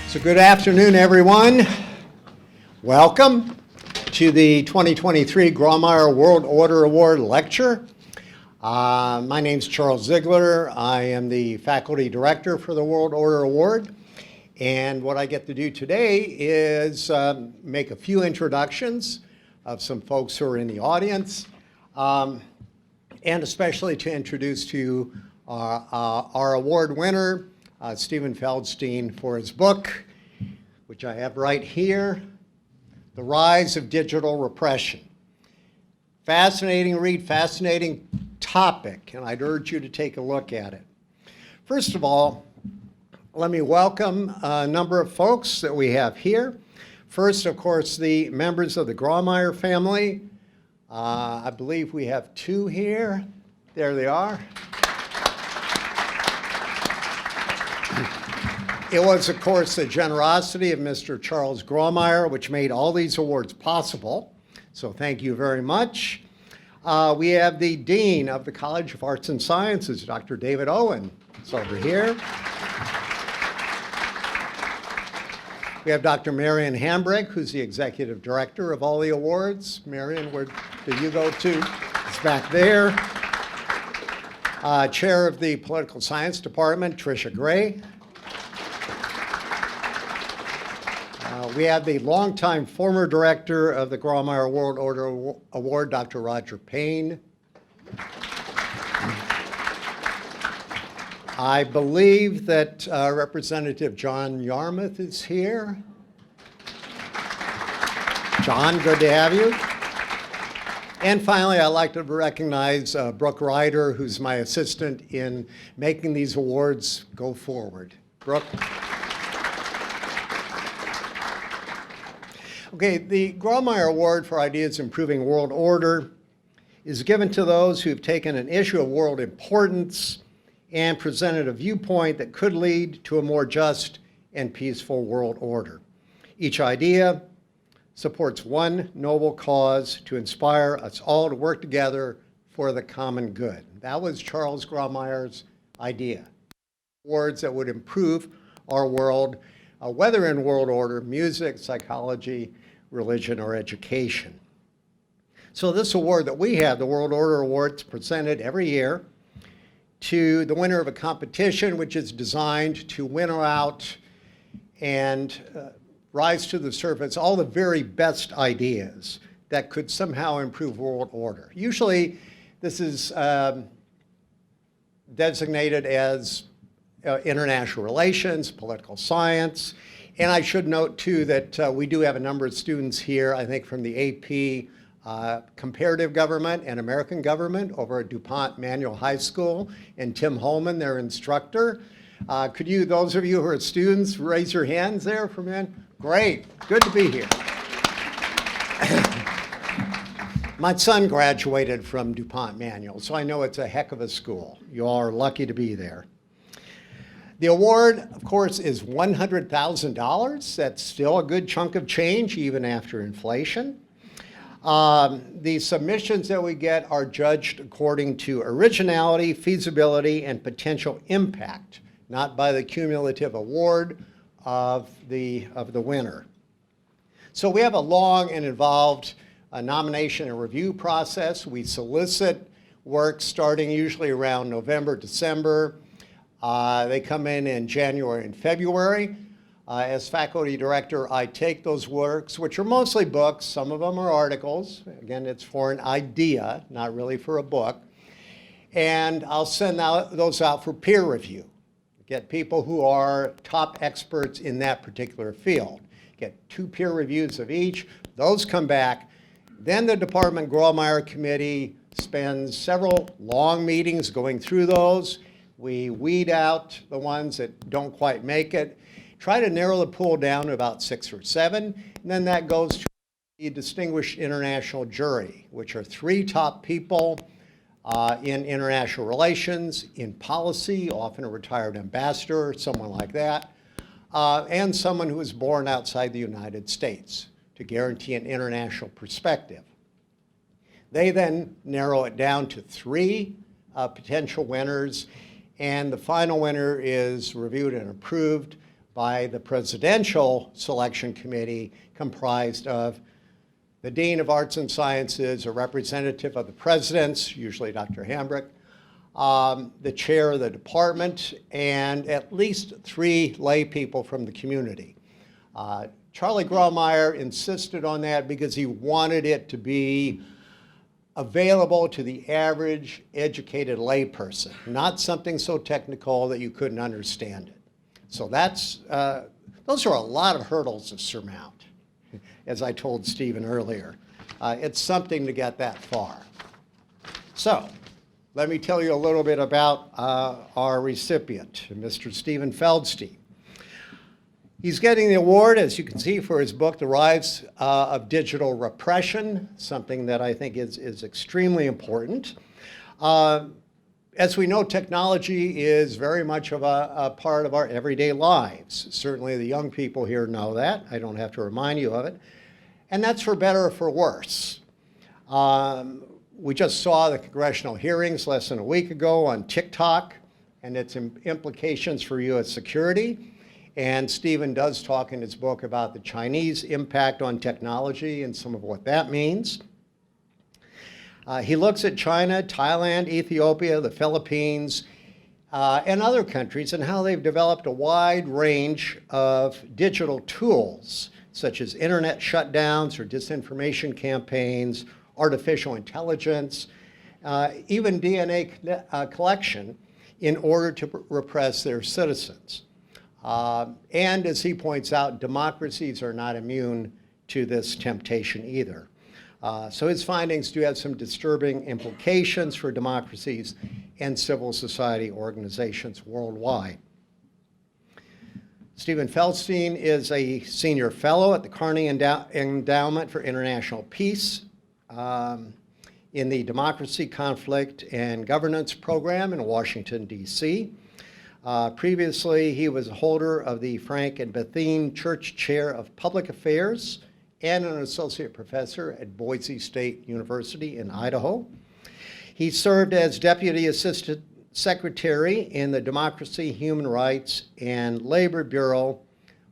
So good afternoon, everyone. Welcome to the 2023 Grawemeyer World Order Award Lecture. My name is Charles Ziegler. I am the faculty director for the World Order Award. And what I get to do today is make a few introductions of some folks who are in the audience, and especially to introduce to you our award winner, Steven Feldstein, for his book, which I have right here, The Rise of Digital Repression. Fascinating read, fascinating topic, and I'd urge you to take a look at it. First of all, let me welcome a number of folks that we have here. First, of course, the members of the Grawemeyer family. I believe we have two here. There they are. It was, of course, the generosity of Mr. Charles Grawemeyer which made all these awards possible. So thank you very much. We have the Dean of the College of Arts and Sciences, Dr. David Owen. It's over here. We have Dr. Marion Hambrick, who's the Executive Director of all the awards. Marion, where did you go to? It's back there. Chair of the Political Science Department, Tricia Gray. We have the longtime former director of the Grawemeyer World Order Award, Dr. Roger Payne. I believe that Representative John Yarmouth is here. John, good to have you. And finally, I'd like to recognize Brooke Ryder, who's my assistant in making these awards go forward. Brooke. Okay, the Grawemeyer Award for Ideas Improving World Order is given to those who have taken an issue of world importance and presented a viewpoint that could lead to a more just and peaceful world order. Each idea supports one noble cause to inspire us all to work together for the common good. That was Charles Grawemeyer's idea. Awards that would improve our world, whether in world order, music, psychology, religion, or education. So this award that we have, the World Order Award, is presented every year to the winner of a competition which is designed to winnow out and rise to the surface all the very best ideas that could somehow improve world order. Usually this is designated as international relations, political science, and I should note too that we do have a number of students here, I think from the AP Comparative Government and American Government over at DuPont Manual High School, and Tim Holman, their instructor. Could you, those of you who are students, raise your hands there for a minute? Great, good to be here. My son graduated from DuPont Manual, so I know it's a heck of a school. You all are lucky to be there. The award, of course, is $100,000. That's still a good chunk of change, even after inflation. The submissions that we get are judged according to originality, feasibility, and potential impact, not by the cumulative award of the winner. So we have a long and involved nomination and review process. We solicit work starting usually around November, December. They come in January and February. As faculty director, I take those works, which are mostly books. Some of them are articles. Again, it's for an idea, not really for a book. And I'll send those out for peer review. Get people who are top experts in that particular field. Get 2 peer reviews of each. Those come back. Then the Department Grawemeyer Committee spends several long meetings going through those. We weed out the ones that don't quite make it, try to narrow the pool down to about 6 or 7, and then that goes to the Distinguished International Jury, which are 3 top people in international relations, in policy, often a retired ambassador, someone like that, and someone who was born outside the United States to guarantee an international perspective. They then narrow it down to 3 potential winners, and the final winner is reviewed and approved by the Presidential Selection Committee, comprised of the Dean of Arts and Sciences, a representative of the presidents, usually Dr. Hambrick, the chair of the department, and at least 3 lay people from the community. Charlie Grawemeyer insisted on that because he wanted it to be available to the average educated layperson, not something so technical that you couldn't understand it. So those are a lot of hurdles to surmount, as I told Steven earlier. It's something to get that far. So let me tell you a little bit about our recipient, Mr. Steven Feldstein. He's getting the award, as you can see, for his book, The Rise of Digital Repression, something that I think is extremely important. As we know, technology is very much of a part of our everyday lives. Certainly the young people here know that. I don't have to remind you of it. And that's for better or for worse. We just saw the congressional hearings less than a week ago on TikTok and its implications for U.S. security. And Steven does talk in his book about the Chinese impact on technology and some of what that means. He looks at China, Thailand, Ethiopia, the Philippines, and other countries and how they've developed a wide range of digital tools, such as internet shutdowns or disinformation campaigns, artificial intelligence, even DNA collection in order to repress their citizens. And as he points out, democracies are not immune to this temptation either. So his findings do have some disturbing implications for democracies and civil society organizations worldwide. Steven Feldstein is a senior fellow at the Carnegie Endowment for International Peace in the Democracy, Conflict, and Governance program in Washington, D.C. Previously, he was a holder of the Frank and Bethune Church Chair of Public Affairs and an associate professor at Boise State University in Idaho. He served as Deputy Assistant Secretary in the Democracy, Human Rights, and Labor Bureau,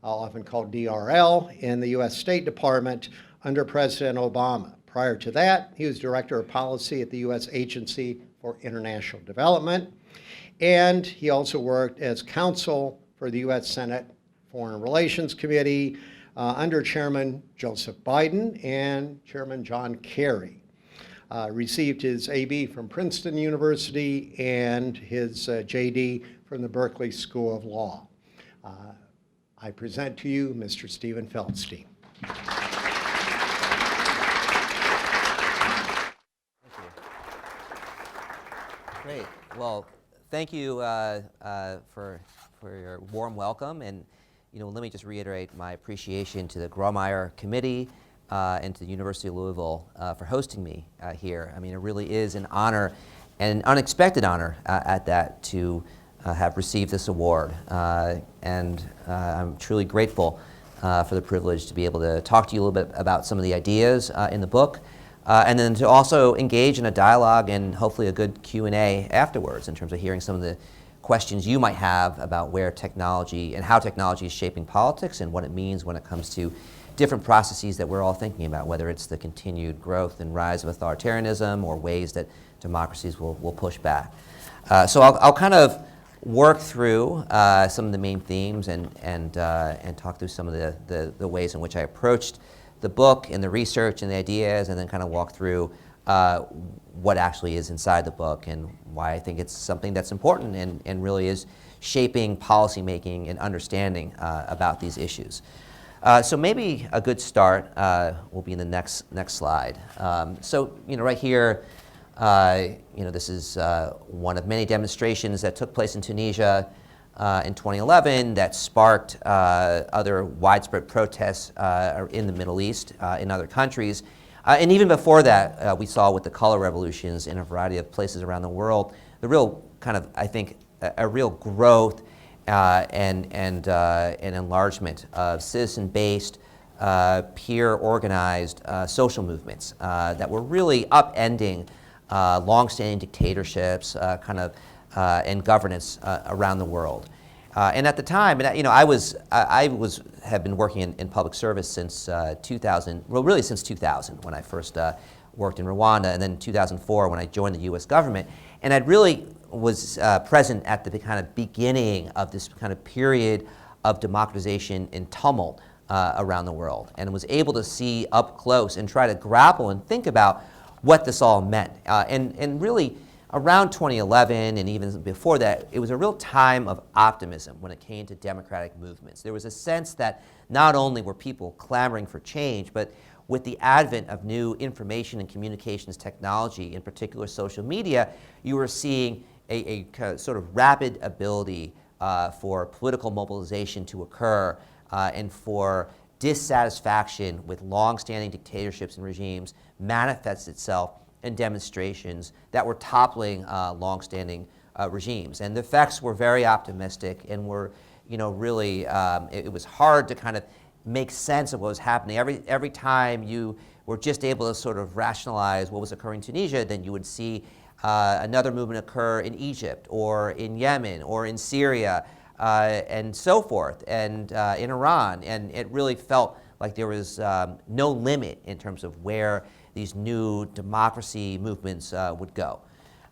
often called DRL, in the U.S. State Department under President Obama. Prior to that, he was Director of Policy at the U.S. Agency for International Development, and he also worked as counsel for the U.S. Senate Foreign Relations Committee under Chairman Joseph Biden and Chairman John Kerry. Received his AB from Princeton University and his JD from the Berkeley School of Law. I present to you Mr. Steven Feldstein. Great. Well, thank you for your warm welcome, and let me just reiterate my appreciation to the Grawemeyer Committee and to the University of Louisville for hosting me here. I mean, it really is an honor, and an unexpected honor at that, to have received this award, and I'm truly grateful for the privilege to be able to talk to you a little bit about some of the ideas in the book. And then to also engage in a dialogue and hopefully a good Q&A afterwards in terms of hearing some of the questions you might have about where technology and how technology is shaping politics and what it means when it comes to different processes that we're all thinking about, whether it's the continued growth and rise of authoritarianism or ways that democracies will push back. So I'll kind of work through some of the main themes and talk through some of the ways in which I approached the book and the research and the ideas, and then kind of walk through what actually is inside the book and why I think it's something that's important and really is shaping policymaking and understanding about these issues. So maybe a good start will be in the next slide. So right here, this is one of many demonstrations that took place in Tunisia in 2011 that sparked other widespread protests in the Middle East, in other countries. And even before that, we saw with the color revolutions in a variety of places around the world, the real kind of, I think, a real growth and enlargement of citizen-based, peer-organized social movements that were really upending long-standing dictatorships and governance around the world. And at the time, and have been working in public service since 2000. Well, really since 2000 when I first worked in Rwanda, and then 2004 when I joined the U.S. government. And I really was present at the kind of beginning of this kind of period of democratization and tumult around the world, and was able to see up close and try to grapple and think about what this all meant. And really, around 2011 and even before that, it was a real time of optimism when it came to democratic movements. There was a sense that not only were people clamoring for change, but with the advent of new information and communications technology, in particular social media, you were seeing a kind of sort of rapid ability for political mobilization to occur and for dissatisfaction with long-standing dictatorships and regimes manifests itself in demonstrations that were toppling long-standing regimes. And the effects were very optimistic and were, really, it was hard to kind of make sense of what was happening. Every time you were just able to sort of rationalize what was occurring in Tunisia, then you would see another movement occur in Egypt or in Yemen or in Syria and so forth, and in Iran. And it really felt like there was no limit in terms of where these new democracy movements would go.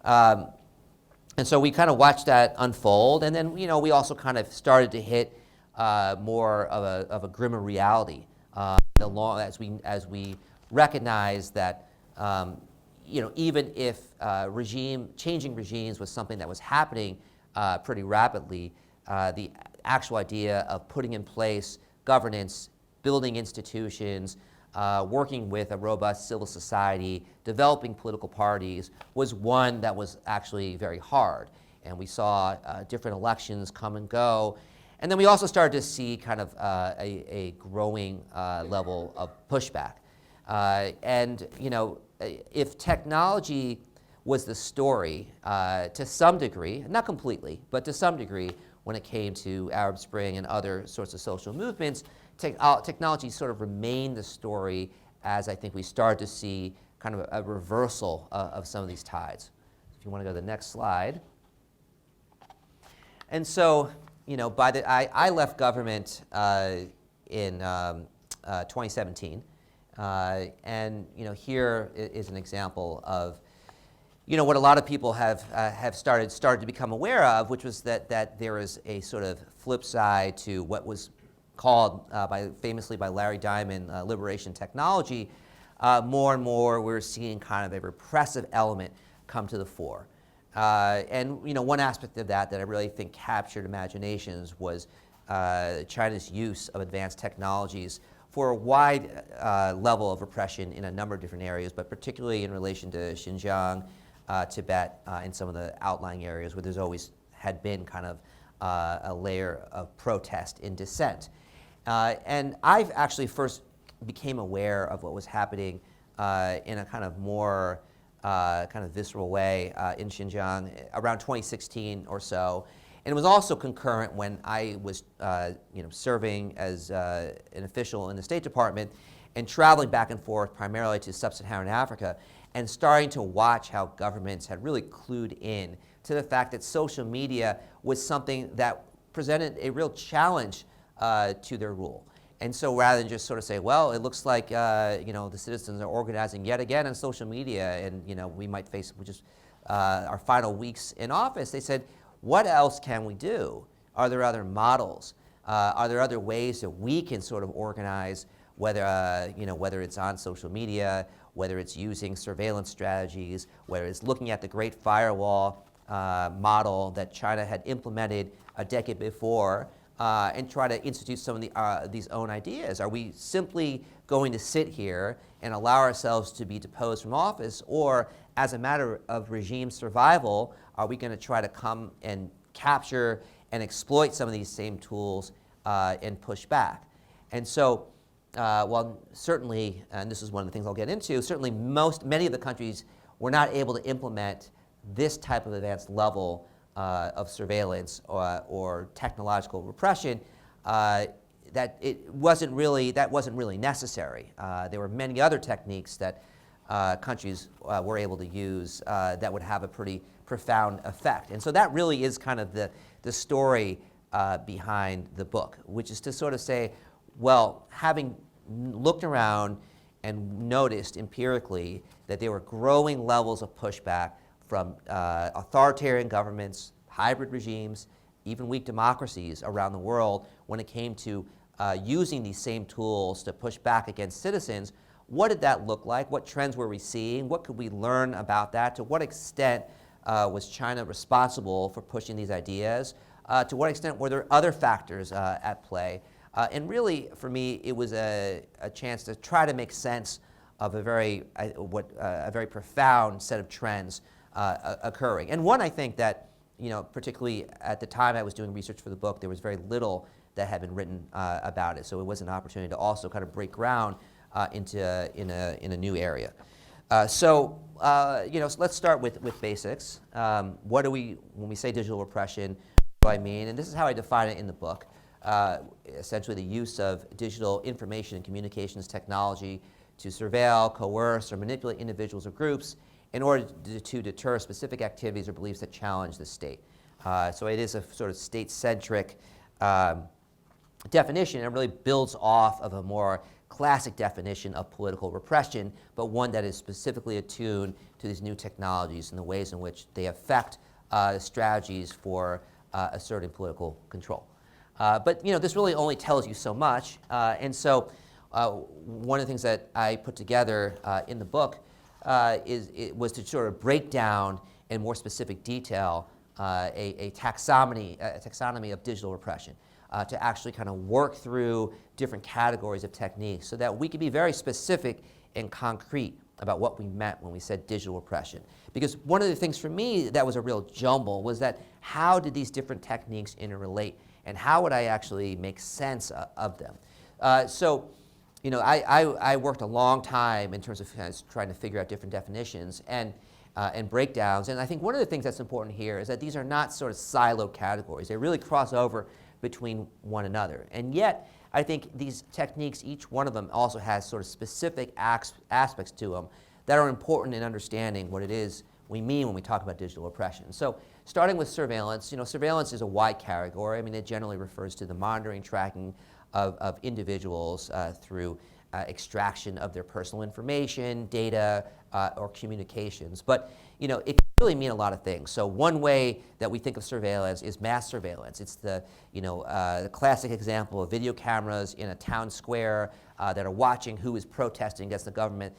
And so we kind of watched that unfold, and then we also kind of started to hit more of a grimmer reality as we recognize that even if changing regimes was something that was happening pretty rapidly, the actual idea of putting in place governance, building institutions, working with a robust civil society, developing political parties was one that was actually very hard. And we saw different elections come and go. And then we also started to see kind of a growing level of pushback. If technology was the story to some degree, not completely, but to some degree when it came to Arab Spring and other sorts of social movements, technology sort of remained the story as I think we started to see kind of a reversal of some of these tides. If you want to go to the next slide. And so, I left government in 2017, and here is an example of what a lot of people have started to become aware of, which was that there is a sort of flip side to what was called famously by Larry Diamond liberation technology. More and more, we're seeing kind of a repressive element come to the fore. And one aspect of that I really think captured imaginations was China's use of advanced technologies for a wide level of repression in a number of different areas, but particularly in relation to Xinjiang, Tibet, and some of the outlying areas where there's always had been kind of a layer of protest and dissent. And I've actually first became aware of what was happening in a kind of more kind of visceral way in Xinjiang around 2016 or so. And it was also concurrent when I was serving as an official in the State Department and traveling back and forth primarily to sub-Saharan Africa and starting to watch how governments had really clued in to the fact that social media was something that presented a real challenge to their rule. And so rather than just sort of say, well, it looks like the citizens are organizing yet again on social media, and we might face our final weeks in office, they said, what else can we do? Are there other models? Are there other ways that we can sort of organize, whether it's on social media, whether it's using surveillance strategies, whether it's looking at the Great Firewall model that China had implemented a decade before, and try to institute some of these own ideas? Are we simply going to sit here and allow ourselves to be deposed from office, or as a matter of regime survival, are we going to try to come and capture and exploit some of these same tools and push back? And so, while certainly, and this is one of the things I'll get into, certainly many of the countries were not able to implement this type of advanced level of surveillance or technological repression, that wasn't really necessary. There were many other techniques that countries were able to use that would have a pretty profound effect. And so that really is kind of the story behind the book, which is to sort of say, well, having looked around and noticed empirically that there were growing levels of pushback from authoritarian governments, hybrid regimes, even weak democracies around the world when it came to using these same tools to push back against citizens. What did that look like? What trends were we seeing? What could we learn about that? To what extent was China responsible for pushing these ideas? To what extent were there other factors at play? And really, for me, it was a chance to try to make sense of a very profound set of trends occurring. And one, I think that, particularly at the time I was doing research for the book, there was very little that had been written about it. So it was an opportunity to also kind of break ground in a new area. So let's start with basics. What do when we say digital repression, what do I mean? And this is how I define it in the book. Essentially the use of digital information and communications technology to surveil, coerce, or manipulate individuals or groups in order to deter specific activities or beliefs that challenge the state. So it is a sort of state-centric definition, and it really builds off of a more classic definition of political repression, but one that is specifically attuned to these new technologies and the ways in which they affect strategies for asserting political control. But this really only tells you so much, and so one of the things that I put together in the book was to sort of break down in more specific detail a taxonomy of digital repression, to actually kind of work through different categories of techniques so that we can be very specific and concrete about what we meant when we said digital repression. Because one of the things for me that was a real jumble was that how did these different techniques interrelate, and how would I actually make sense of them? So I worked a long time in terms of trying to figure out different definitions and breakdowns. And I think one of the things that's important here is that these are not sort of siloed categories. They really cross over between one another. And yet, I think these techniques, each one of them also has sort of specific aspects to them that are important in understanding what it is we mean when we talk about digital repression. So starting with surveillance, surveillance is a wide category. I mean, it generally refers to the monitoring, tracking of individuals through extraction of their personal information, data, or communications. But it can really mean a lot of things. So one way that we think of surveillance is mass surveillance. It's the classic example of video cameras in a town square that are watching who is protesting against the government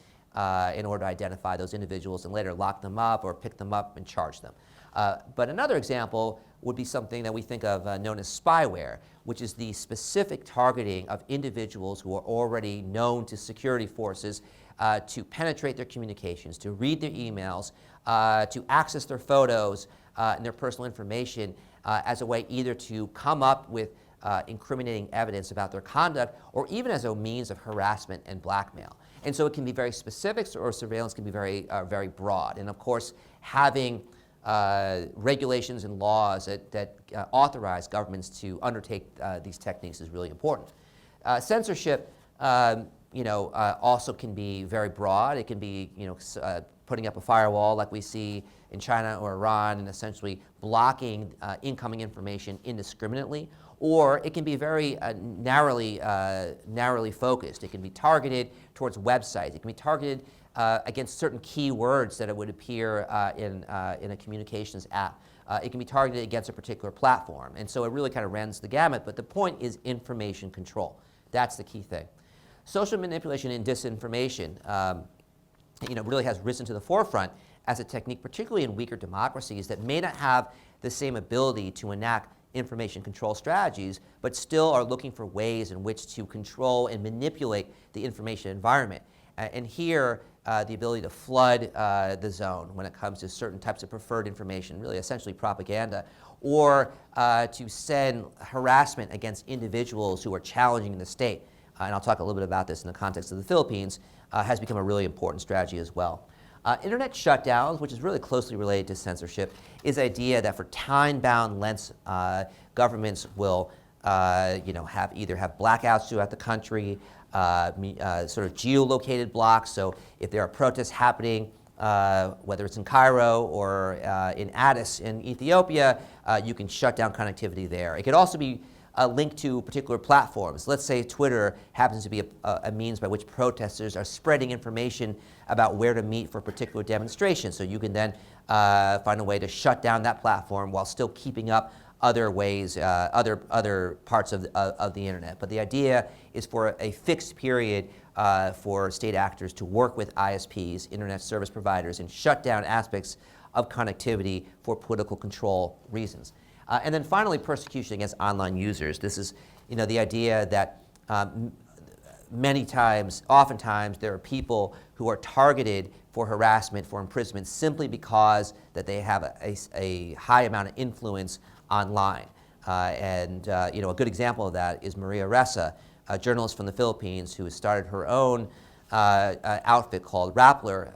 in order to identify those individuals and later lock them up or pick them up and charge them. But another example would be something that we think of known as spyware, which is the specific targeting of individuals who are already known to security forces to penetrate their communications, to read their emails, to access their photos and their personal information as a way either to come up with incriminating evidence about their conduct or even as a means of harassment and blackmail. And so it can be very specific, or surveillance can be very, very broad. And of course, having regulations and laws that authorize governments to undertake these techniques is really important. Censorship, also can be very broad. It can be, putting up a firewall like we see in China or Iran and essentially blocking incoming information indiscriminately. Or it can be very narrowly focused. It can be targeted towards websites. It can be targeted against certain keywords that it would appear in a communications app. It can be targeted against a particular platform. And so it really kind of runs the gamut. But the point is information control. That's the key thing. Social manipulation and disinformation really has risen to the forefront as a technique, particularly in weaker democracies that may not have the same ability to enact information control strategies, but still are looking for ways in which to control and manipulate the information environment. And here, the ability to flood the zone when it comes to certain types of preferred information, really essentially propaganda, or to send harassment against individuals who are challenging the state. And I'll talk a little bit about this in the context of the Philippines, has become a really important strategy as well. Internet shutdowns, which is really closely related to censorship, is the idea that for time-bound lengths, governments will either have blackouts throughout the country, sort of geolocated blocks. So if there are protests happening whether it's in Cairo or in Addis in Ethiopia, you can shut down connectivity there. It could also be linked to particular platforms. Let's say Twitter happens to be a means by which protesters are spreading information about where to meet for a particular demonstration. So you can then find a way to shut down that platform while still keeping up other ways, other parts of the internet. But the idea is for a fixed period for state actors to work with ISPs, internet service providers, and shut down aspects of connectivity for political control reasons. And then finally, persecution against online users. This is, the idea that oftentimes, there are people who are targeted for harassment, for imprisonment, simply because that they have a high amount of influence online. A good example of that is Maria Ressa, a journalist from the Philippines who has started her own outfit called Rappler,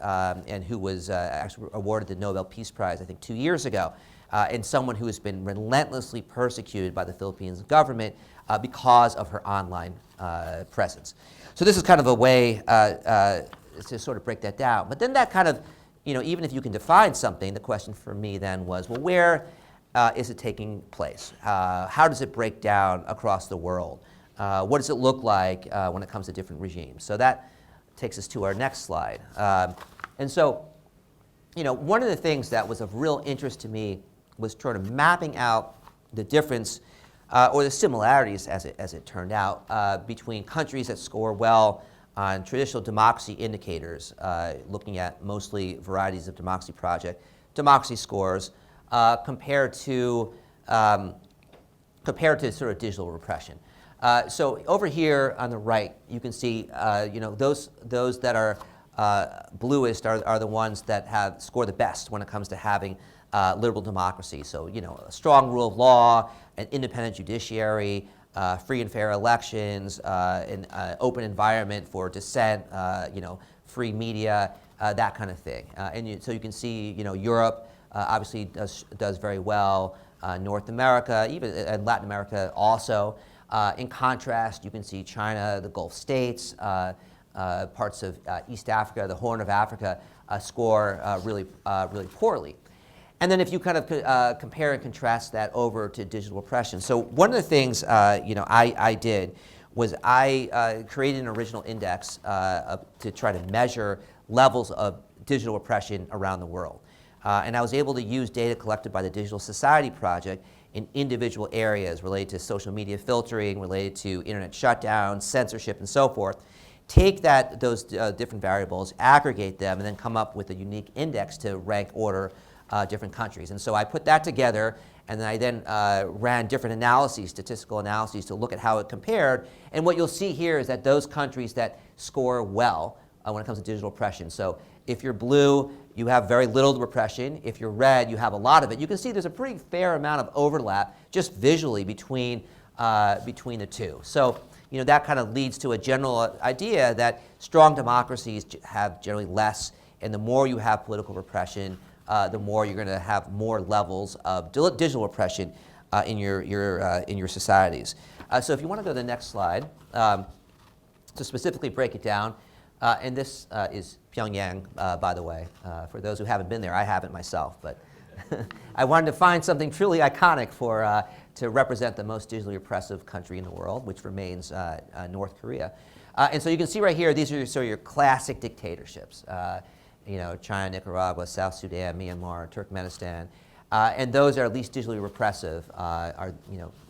and who was actually awarded the Nobel Peace Prize, I think, 2 years ago. And someone who has been relentlessly persecuted by the Philippines government because of her online presence. So this is kind of a way to sort of break that down. But then that kind of, even if you can define something, the question for me then was, well, where is it taking place? How does it break down across the world? What does it look like when it comes to different regimes? So that takes us to our next slide. And so, one of the things that was of real interest to me was sort of mapping out the difference or the similarities, as it turned out, between countries that score well on traditional democracy indicators, looking at mostly varieties of democracy scores, compared to sort of digital repression. So over here on the right, you can see, those that are bluest are the ones that score the best when it comes to having liberal democracy. So, a strong rule of law, an independent judiciary, free and fair elections, an open environment for dissent, free media, that kind of thing. So you can see, Europe obviously does very well, North America, even and Latin America also. In contrast, you can see China, the Gulf states, parts of East Africa, the Horn of Africa score really poorly. And then if you kind of compare and contrast that over to digital repression. So one of the things I did was I created an original index to try to measure levels of digital repression around the world. And I was able to use data collected by the Digital Society Project in individual areas related to social media filtering, related to internet shutdown, censorship, and so forth. Take those different variables, aggregate them, and then come up with a unique index to rank order different countries. And so I put that together, and then I ran different analyses, statistical analyses, to look at how it compared. And what you'll see here is that those countries that score well when it comes to digital repression. So if you're blue, you have very little repression. If you're red, you have a lot of it. You can see there's a pretty fair amount of overlap just visually between the two. So that kind of leads to a general idea that strong democracies have generally less, and the more you have political repression, the more you're going to have more levels of digital repression in your societies. So if you want to go to the next slide, to specifically break it down, and this is Pyongyang, by the way. For those who haven't been there, I haven't myself, but I wanted to find something truly iconic to represent the most digitally repressive country in the world, which remains North Korea. And so you can see right here, these are sort of your classic dictatorships. China, Nicaragua, South Sudan, Myanmar, Turkmenistan, and those that are least digitally repressive are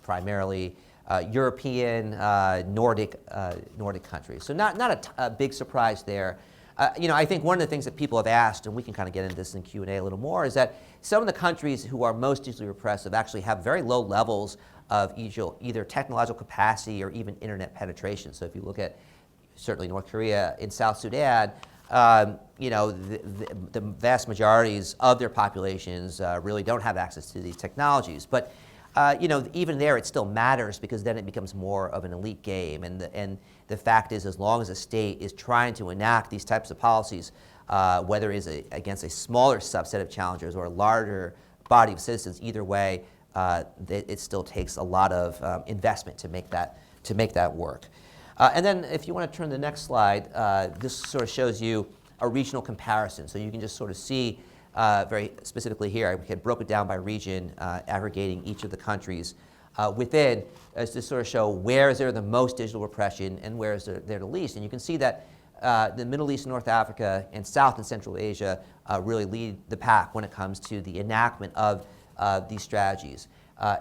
primarily European, Nordic countries. So not a big surprise there. I think one of the things that people have asked, and we can kind of get into this in Q&A a little more, is that some of the countries who are most digitally repressive actually have very low levels of either technological capacity or even internet penetration. So if you look at certainly North Korea, in South Sudan, the vast majorities of their populations really don't have access to these technologies. But even there, it still matters, because then it becomes more of an elite game. And the fact is, as long as a state is trying to enact these types of policies, whether it is against a smaller subset of challengers or a larger body of citizens, either way, it still takes a lot of investment to make that work. And then if you want to turn to the next slide, this sort of shows you a regional comparison. So you can just sort of see very specifically here, I had broken it down by region, aggregating each of the countries within, as to sort of show where is there the most digital repression and where is there the least. And you can see that the Middle East, North Africa, and South and Central Asia really lead the pack when it comes to the enactment of these strategies.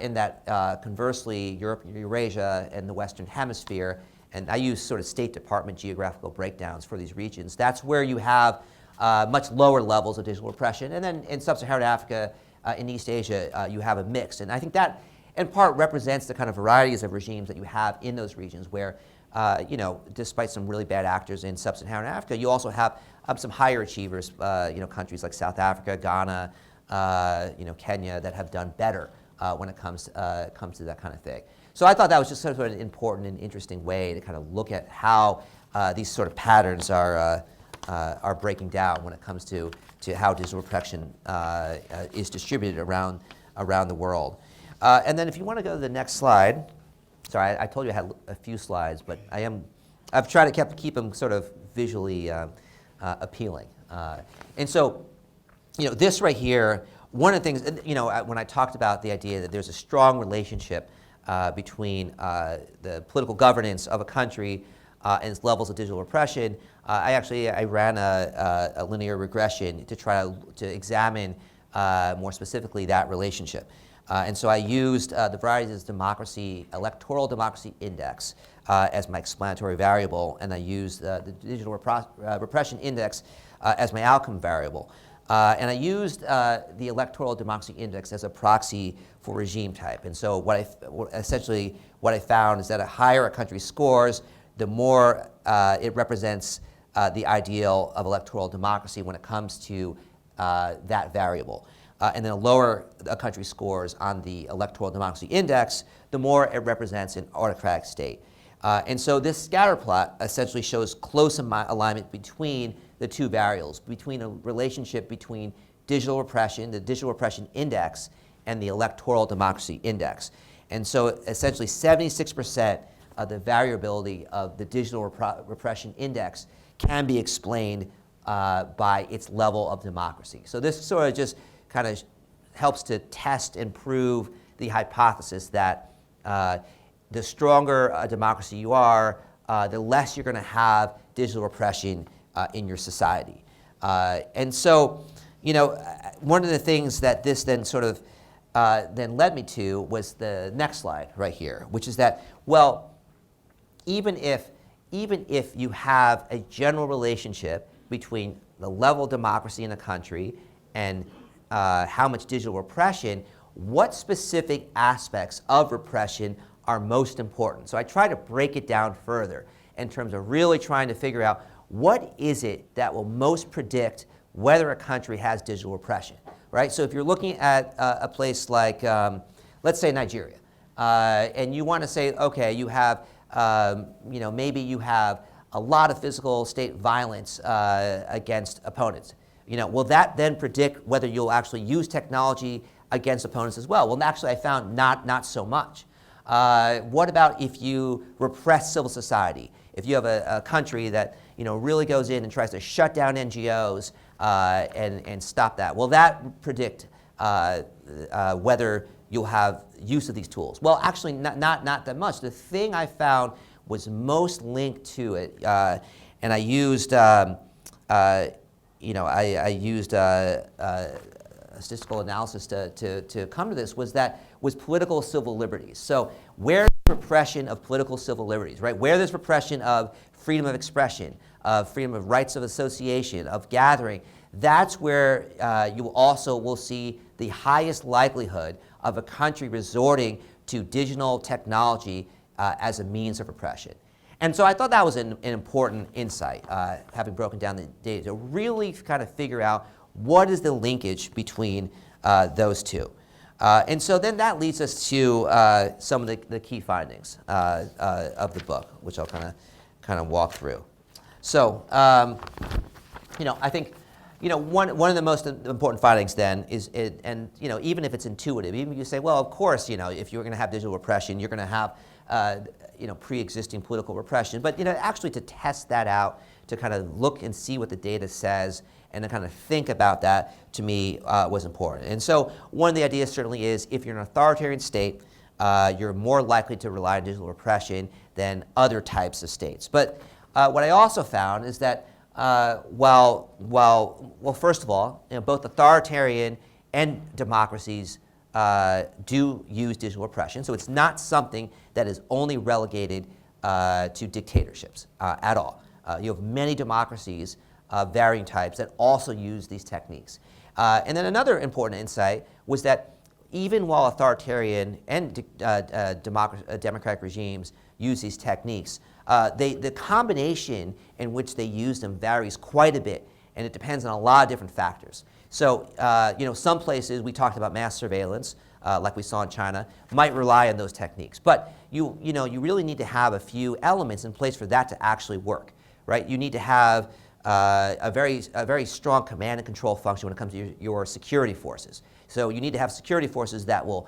In that, conversely, Europe, Eurasia, and the Western Hemisphere, and I use sort of State Department geographical breakdowns for these regions, that's where you have much lower levels of digital repression. And then in Sub-Saharan Africa, in East Asia, you have a mix. And I think that, in part, represents the kind of varieties of regimes that you have in those regions where, you know, despite some really bad actors in Sub-Saharan Africa, you also have some higher achievers, you know, countries like South Africa, Ghana, you know, Kenya, that have done better when it comes to that kind of thing. So I thought that was just sort of an important and interesting way to kind of look at how these sort of patterns are breaking down when it comes to how digital repression is distributed around the world. And then if you want to go to the next slide, sorry, I told you I had a few slides, but I've tried to keep them sort of visually appealing. And so, you know, this right here, one of the things, you know, when I talked about the idea that there's a strong relationship between the political governance of a country and its levels of digital repression, I ran a linear regression to try to examine more specifically that relationship. And so I used the Varieties of Democracy Electoral Democracy Index as my explanatory variable, and I used the Digital Repression Index as my outcome variable. And I used the Electoral Democracy Index as a proxy for regime type. And so essentially what I found is that the higher a country scores, the more it represents the ideal of electoral democracy when it comes to that variable. And then the lower a country scores on the Electoral Democracy Index, the more it represents an autocratic state. And so this scatter plot essentially shows close alignment between the two variables, between a relationship between digital repression, the Digital Repression Index, and the Electoral Democracy Index. And so essentially 76% of the variability of the Digital Repression Index can be explained by its level of democracy. So this sort of just kind of helps to test and prove the hypothesis that the stronger a democracy you are, the less you're going to have digital repression in your society. And so, you know, one of the things that this then sort of then led me to was the next slide right here, which is that, well, even if you have a general relationship between the level of democracy in a country and how much digital repression, what specific aspects of repression are most important? So I try to break it down further in terms of really trying to figure out what is it that will most predict whether a country has digital repression, right? So if you're looking at a place like, let's say Nigeria, and you want to say, okay, you have, you know, maybe you have a lot of physical state violence against opponents. You know, will that then predict whether you'll actually use technology against opponents as well? Well, actually, I found not so much. What about if you repress civil society? If you have a country that, you know, really goes in and tries to shut down NGOs and stop that, will that predict whether you'll have use of these tools? Well, actually, not that much. The thing I found was most linked to it, and I used, you know, I used statistical analysis to come to this, was political civil liberties. So where there's repression of political civil liberties, right? Where there's repression of freedom of expression, of freedom of rights of association, of gathering, that's where you also will see the highest likelihood of a country resorting to digital technology as a means of repression. And so I thought that was an important insight, having broken down the data, to really kind of figure out what is the linkage between those two. And so then that leads us to some of the key findings of the book, which I'll kind of walk through. So, you know, I think, you know, one of the most important findings then is, and you know, even if it's intuitive, even if you say, well, of course, you know, if you're going to have digital repression, you're going to have pre-existing political repression, but actually to test that out, to kind of look and see what the data says, and to kind of think about that, to me, was important. And so one of the ideas certainly is if you're an authoritarian state, you're more likely to rely on digital repression than other types of states. But what I also found is that well, first of all, both authoritarian and democracies do use digital repression. So it's not something that is only relegated to dictatorships at all. You have many democracies, varying types, that also use these techniques. And then another important insight was that even while authoritarian and democratic regimes use these techniques, the combination in which they use them varies quite a bit, and it depends on a lot of different factors. So, some places, we talked about mass surveillance, like we saw in China, might rely on those techniques. But you really need to have a few elements in place for that to actually work, right? You need to have a very strong command and control function when it comes to your security forces. So you need to have security forces that will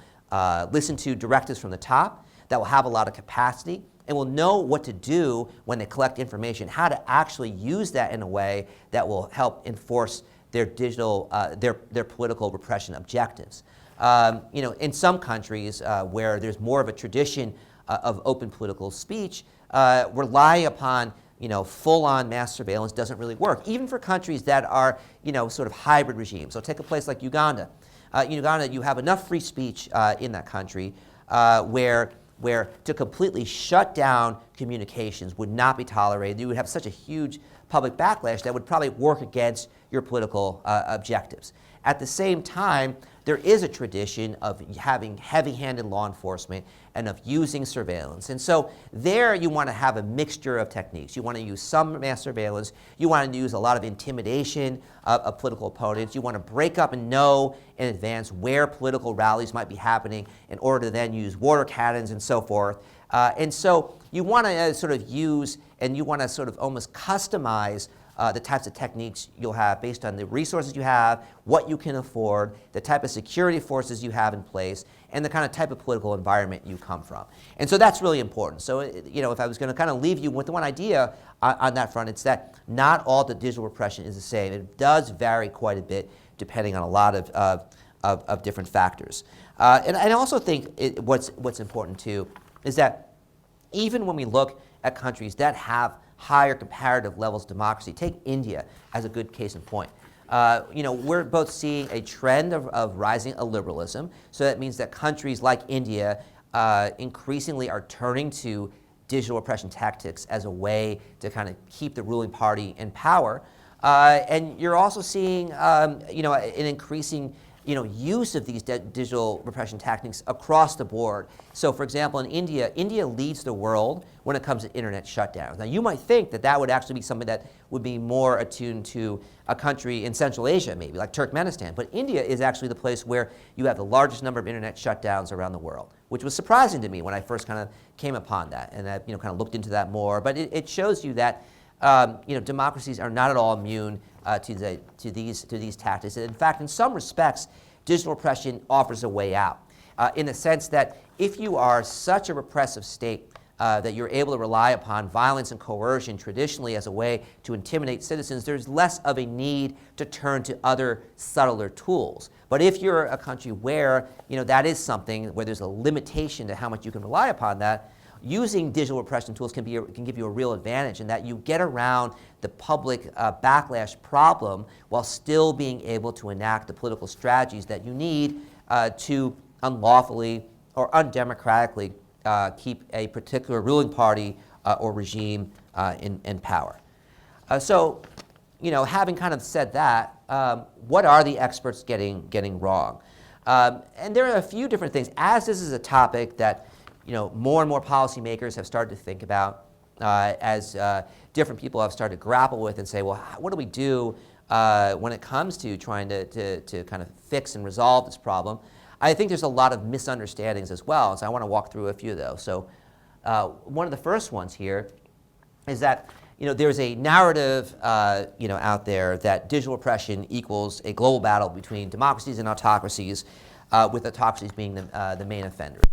listen to directives from the top, that will have a lot of capacity, and will know what to do when they collect information, how to actually use that in a way that will help enforce their their political repression objectives. In some countries where there's more of a tradition of open political speech, relying upon full-on mass surveillance doesn't really work, even for countries that are sort of hybrid regimes. So take a place like Uganda. Uganda, you have enough free speech in that country where to completely shut down communications would not be tolerated. You would have such a huge public backlash that would probably work against your political objectives. At the same time, there is a tradition of having heavy-handed law enforcement and of using surveillance. And so there you want to have a mixture of techniques. You want to use some mass surveillance. You want to use a lot of intimidation of political opponents. You want to break up and know in advance where political rallies might be happening in order to then use water cannons and so forth. And so you want to sort of use, and you want to sort of almost customize the types of techniques you'll have based on the resources you have, what you can afford, the type of security forces you have in place, and the kind of type of political environment you come from. And so that's really important. So, if I was going to kind of leave you with one idea on that front, it's that not all the digital repression is the same. It does vary quite a bit depending on a lot of different factors. And I also think what's important too is that even when we look at countries that have higher comparative levels of democracy, take India as a good case in point. We're both seeing a trend of rising illiberalism. So that means that countries like India increasingly are turning to digital repression tactics as a way to kind of keep the ruling party in power. And you're also seeing, an increasing use of these digital repression tactics across the board. So for example, in India leads the world when it comes to internet shutdowns. Now you might think that would actually be something that would be more attuned to a country in Central Asia, maybe like Turkmenistan, but India is actually the place where you have the largest number of internet shutdowns around the world, which was surprising to me when I first kind of came upon that, and I kind of looked into that more. But it shows you that democracies are not at all immune to these tactics. In fact, in some respects, digital repression offers a way out, in the sense that if you are such a repressive state that you're able to rely upon violence and coercion traditionally as a way to intimidate citizens, there's less of a need to turn to other subtler tools. But if you're a country where that is something where there's a limitation to how much you can rely upon that, using digital repression tools can give you a real advantage in that you get around the public backlash problem while still being able to enact the political strategies that you need to unlawfully or undemocratically keep a particular ruling party or regime in power. So, having kind of said that, what are the experts getting wrong? And there are a few different things. As this is a topic that more and more policymakers have started to think about, as different people have started to grapple with and say, well, what do we do when it comes to trying to kind of fix and resolve this problem? I think there's a lot of misunderstandings as well, so I want to walk through a few of those. So one of the first ones here is that there's a narrative out there that digital repression equals a global battle between democracies and autocracies, with autocracies being the main offenders.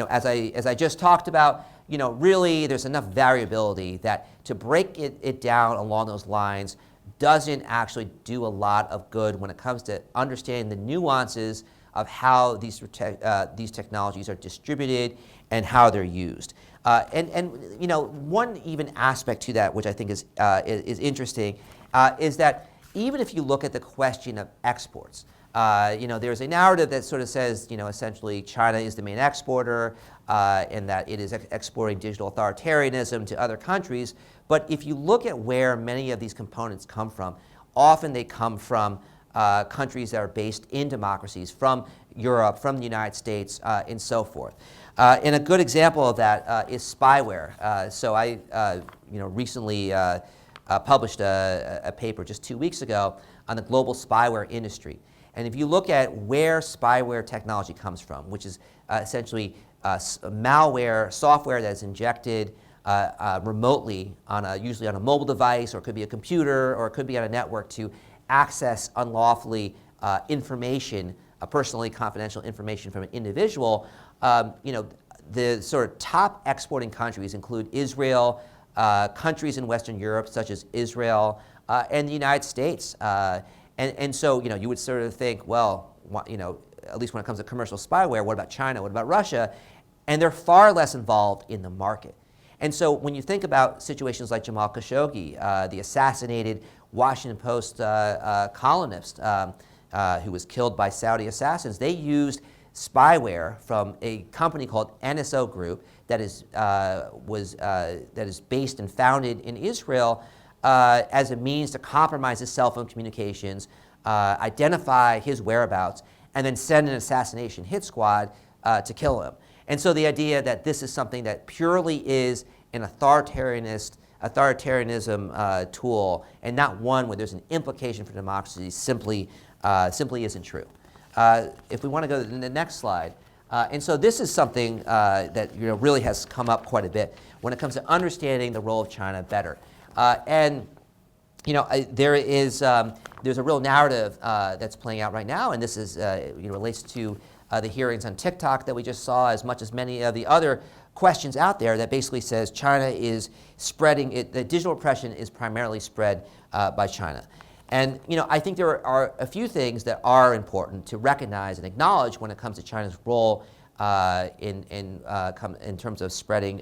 as I just talked about, really there's enough variability that to break it down along those lines doesn't actually do a lot of good when it comes to understanding the nuances of how these technologies are distributed and how they're used. One even aspect to that, which I think is interesting, is that even if you look at the question of exports, there's a narrative that sort of says, essentially China is the main exporter and that it is exporting digital authoritarianism to other countries. But if you look at where many of these components come from, often they come from countries that are based in democracies, from Europe, from the United States, and so forth. And a good example of that is spyware. So I recently published a paper just 2 weeks ago on the global spyware industry. And if you look at where spyware technology comes from, which is essentially malware software that is injected remotely usually on a mobile device, or it could be a computer, or it could be on a network to access unlawfully information, personally confidential information from an individual, the sort of top exporting countries include Israel, countries in Western Europe such as Israel, and the United States. And so, you would sort of think, well, at least when it comes to commercial spyware, what about China? What about Russia? And they're far less involved in the market. And so when you think about situations like Jamal Khashoggi, the assassinated Washington Post columnist who was killed by Saudi assassins, they used spyware from a company called NSO Group that is based and founded in Israel as a means to compromise his cell phone communications, identify his whereabouts, and then send an assassination hit squad to kill him. And so the idea that this is something that purely is an authoritarianism tool and not one where there's an implication for democracy simply isn't true. If we want to go to the next slide. And so this is something that really has come up quite a bit when it comes to understanding the role of China better. There's a real narrative that's playing out right now, and this is relates to the hearings on TikTok that we just saw, as much as many of the other questions out there, that basically says China is spreading it. The digital repression is primarily spread by China. And I think there are a few things that are important to recognize and acknowledge when it comes to China's role in terms of spreading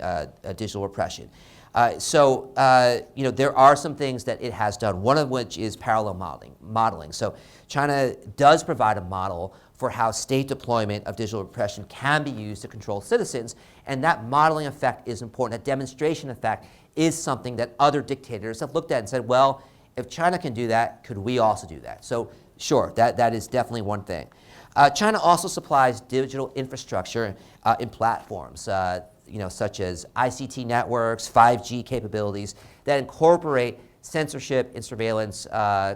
digital repression. There are some things that it has done, one of which is parallel modeling. So China does provide a model for how state deployment of digital repression can be used to control citizens, and that modeling effect is important. That demonstration effect is something that other dictators have looked at and said, well, if China can do that, could we also do that? So sure, that is definitely one thing. China also supplies digital infrastructure in platforms, such as ICT networks, 5G capabilities that incorporate censorship and surveillance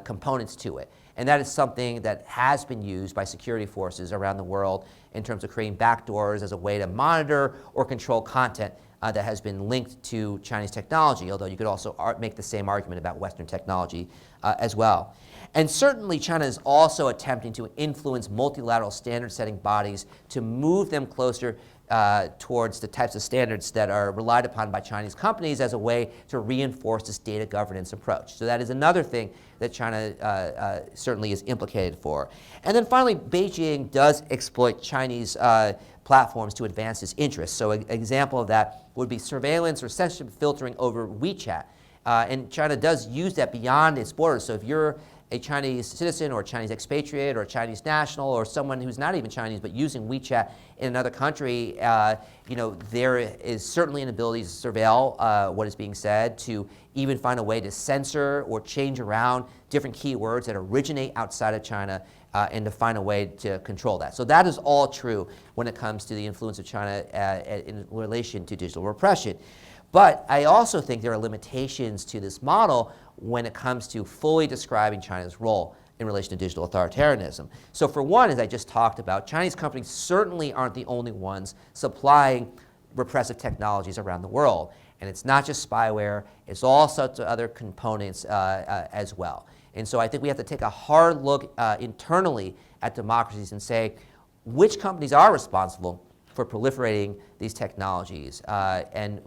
components to it. And that is something that has been used by security forces around the world in terms of creating backdoors as a way to monitor or control content that has been linked to Chinese technology, although you could also make the same argument about Western technology as well. And certainly China is also attempting to influence multilateral standard-setting bodies to move them closer towards the types of standards that are relied upon by Chinese companies as a way to reinforce this data governance approach. So that is another thing that China certainly is implicated for. And then finally, Beijing does exploit Chinese platforms to advance its interests. So an example of that would be surveillance or censorship filtering over WeChat. And China does use that beyond its borders. So if you're a Chinese citizen or a Chinese expatriate or a Chinese national or someone who's not even Chinese but using WeChat in another country, there is certainly an ability to surveil what is being said, to even find a way to censor or change around different keywords that originate outside of China and to find a way to control that. So that is all true when it comes to the influence of China in relation to digital repression. But I also think there are limitations to this model when it comes to fully describing China's role in relation to digital authoritarianism. So for one, as I just talked about, Chinese companies certainly aren't the only ones supplying repressive technologies around the world. And it's not just spyware, it's all sorts of other components as well. And so I think we have to take a hard look internally at democracies and say, which companies are responsible for proliferating these technologies. And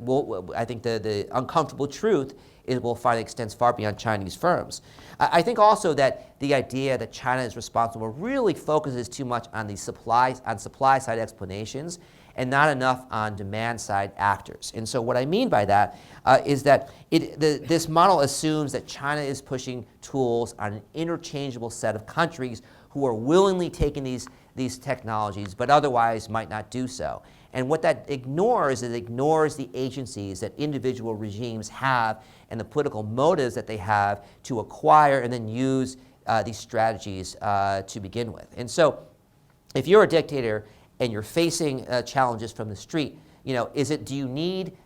I think the uncomfortable truth is we'll find it extends far beyond Chinese firms. I think also that the idea that China is responsible really focuses too much on the supply side explanations and not enough on demand side actors. And so what I mean by that is that this model assumes that China is pushing tools on an interchangeable set of countries who are willingly taking these technologies, but otherwise might not do so. And what that ignores is it ignores the agencies that individual regimes have and the political motives that they have to acquire and then use these strategies to begin with. And so if you're a dictator and you're facing challenges from the street, do you need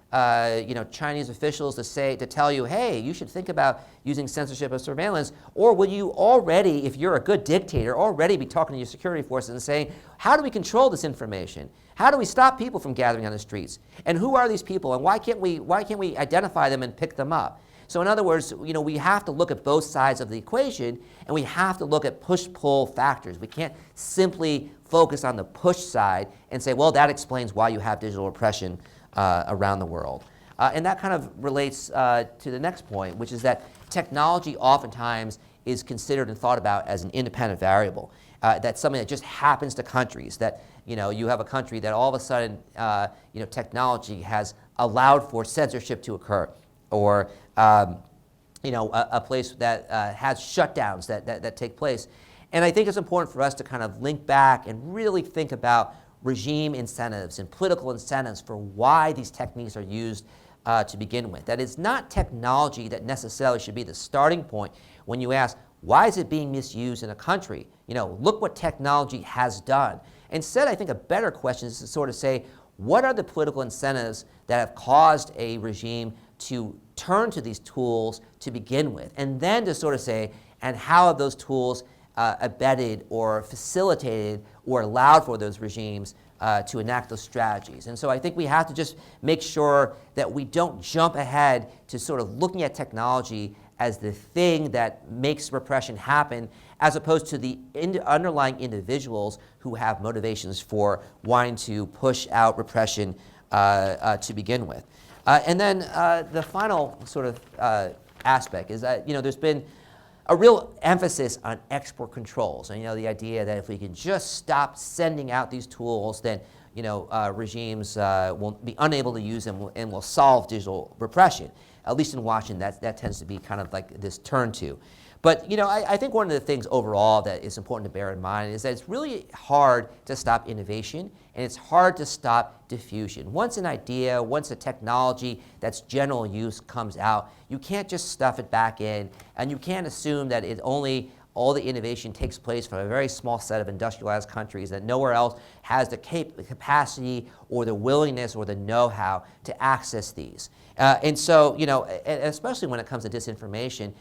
Chinese officials to tell you, hey, you should think about using censorship or surveillance? Or would you already, if you're a good dictator, already be talking to your security forces and saying, how do we control this information? How do we stop people from gathering on the streets? And who are these people? And why can't we identify them and pick them up? So in other words, we have to look at both sides of the equation, and we have to look at push-pull factors. We can't simply focus on the push side and say, well, that explains why you have digital repression around the world. And that kind of relates to the next point, which is that technology oftentimes is considered and thought about as an independent variable. That's something that just happens to countries, that you have a country that all of a sudden technology has allowed for censorship to occur, or a place that has shutdowns that take place. And I think it's important for us to kind of link back and really think about regime incentives and political incentives for why these techniques are used to begin with. That it's not technology that necessarily should be the starting point when you ask, why is it being misused in a country? Look what technology has done. Instead, I think a better question is to sort of say, what are the political incentives that have caused a regime to turn to these tools to begin with? And then to sort of say, and how have those tools abetted or facilitated or allowed for those regimes to enact those strategies? And so I think we have to just make sure that we don't jump ahead to sort of looking at technology as the thing that makes repression happen, as opposed to the underlying individuals who have motivations for wanting to push out repression to begin with. And then the final sort of aspect is that there's been a real emphasis on export controls, and the idea that if we can just stop sending out these tools, then regimes will be unable to use them and will solve digital repression. At least in Washington, that tends to be kind of like this turn to. But I think one of the things overall that is important to bear in mind is that it's really hard to stop innovation, and it's hard to stop diffusion. Once an idea, once a technology that's general use comes out, you can't just stuff it back in, and you can't assume that all the innovation takes place from a very small set of industrialized countries, that nowhere else has the capacity or the willingness or the know-how to access these. And so, especially when it comes to disinformation,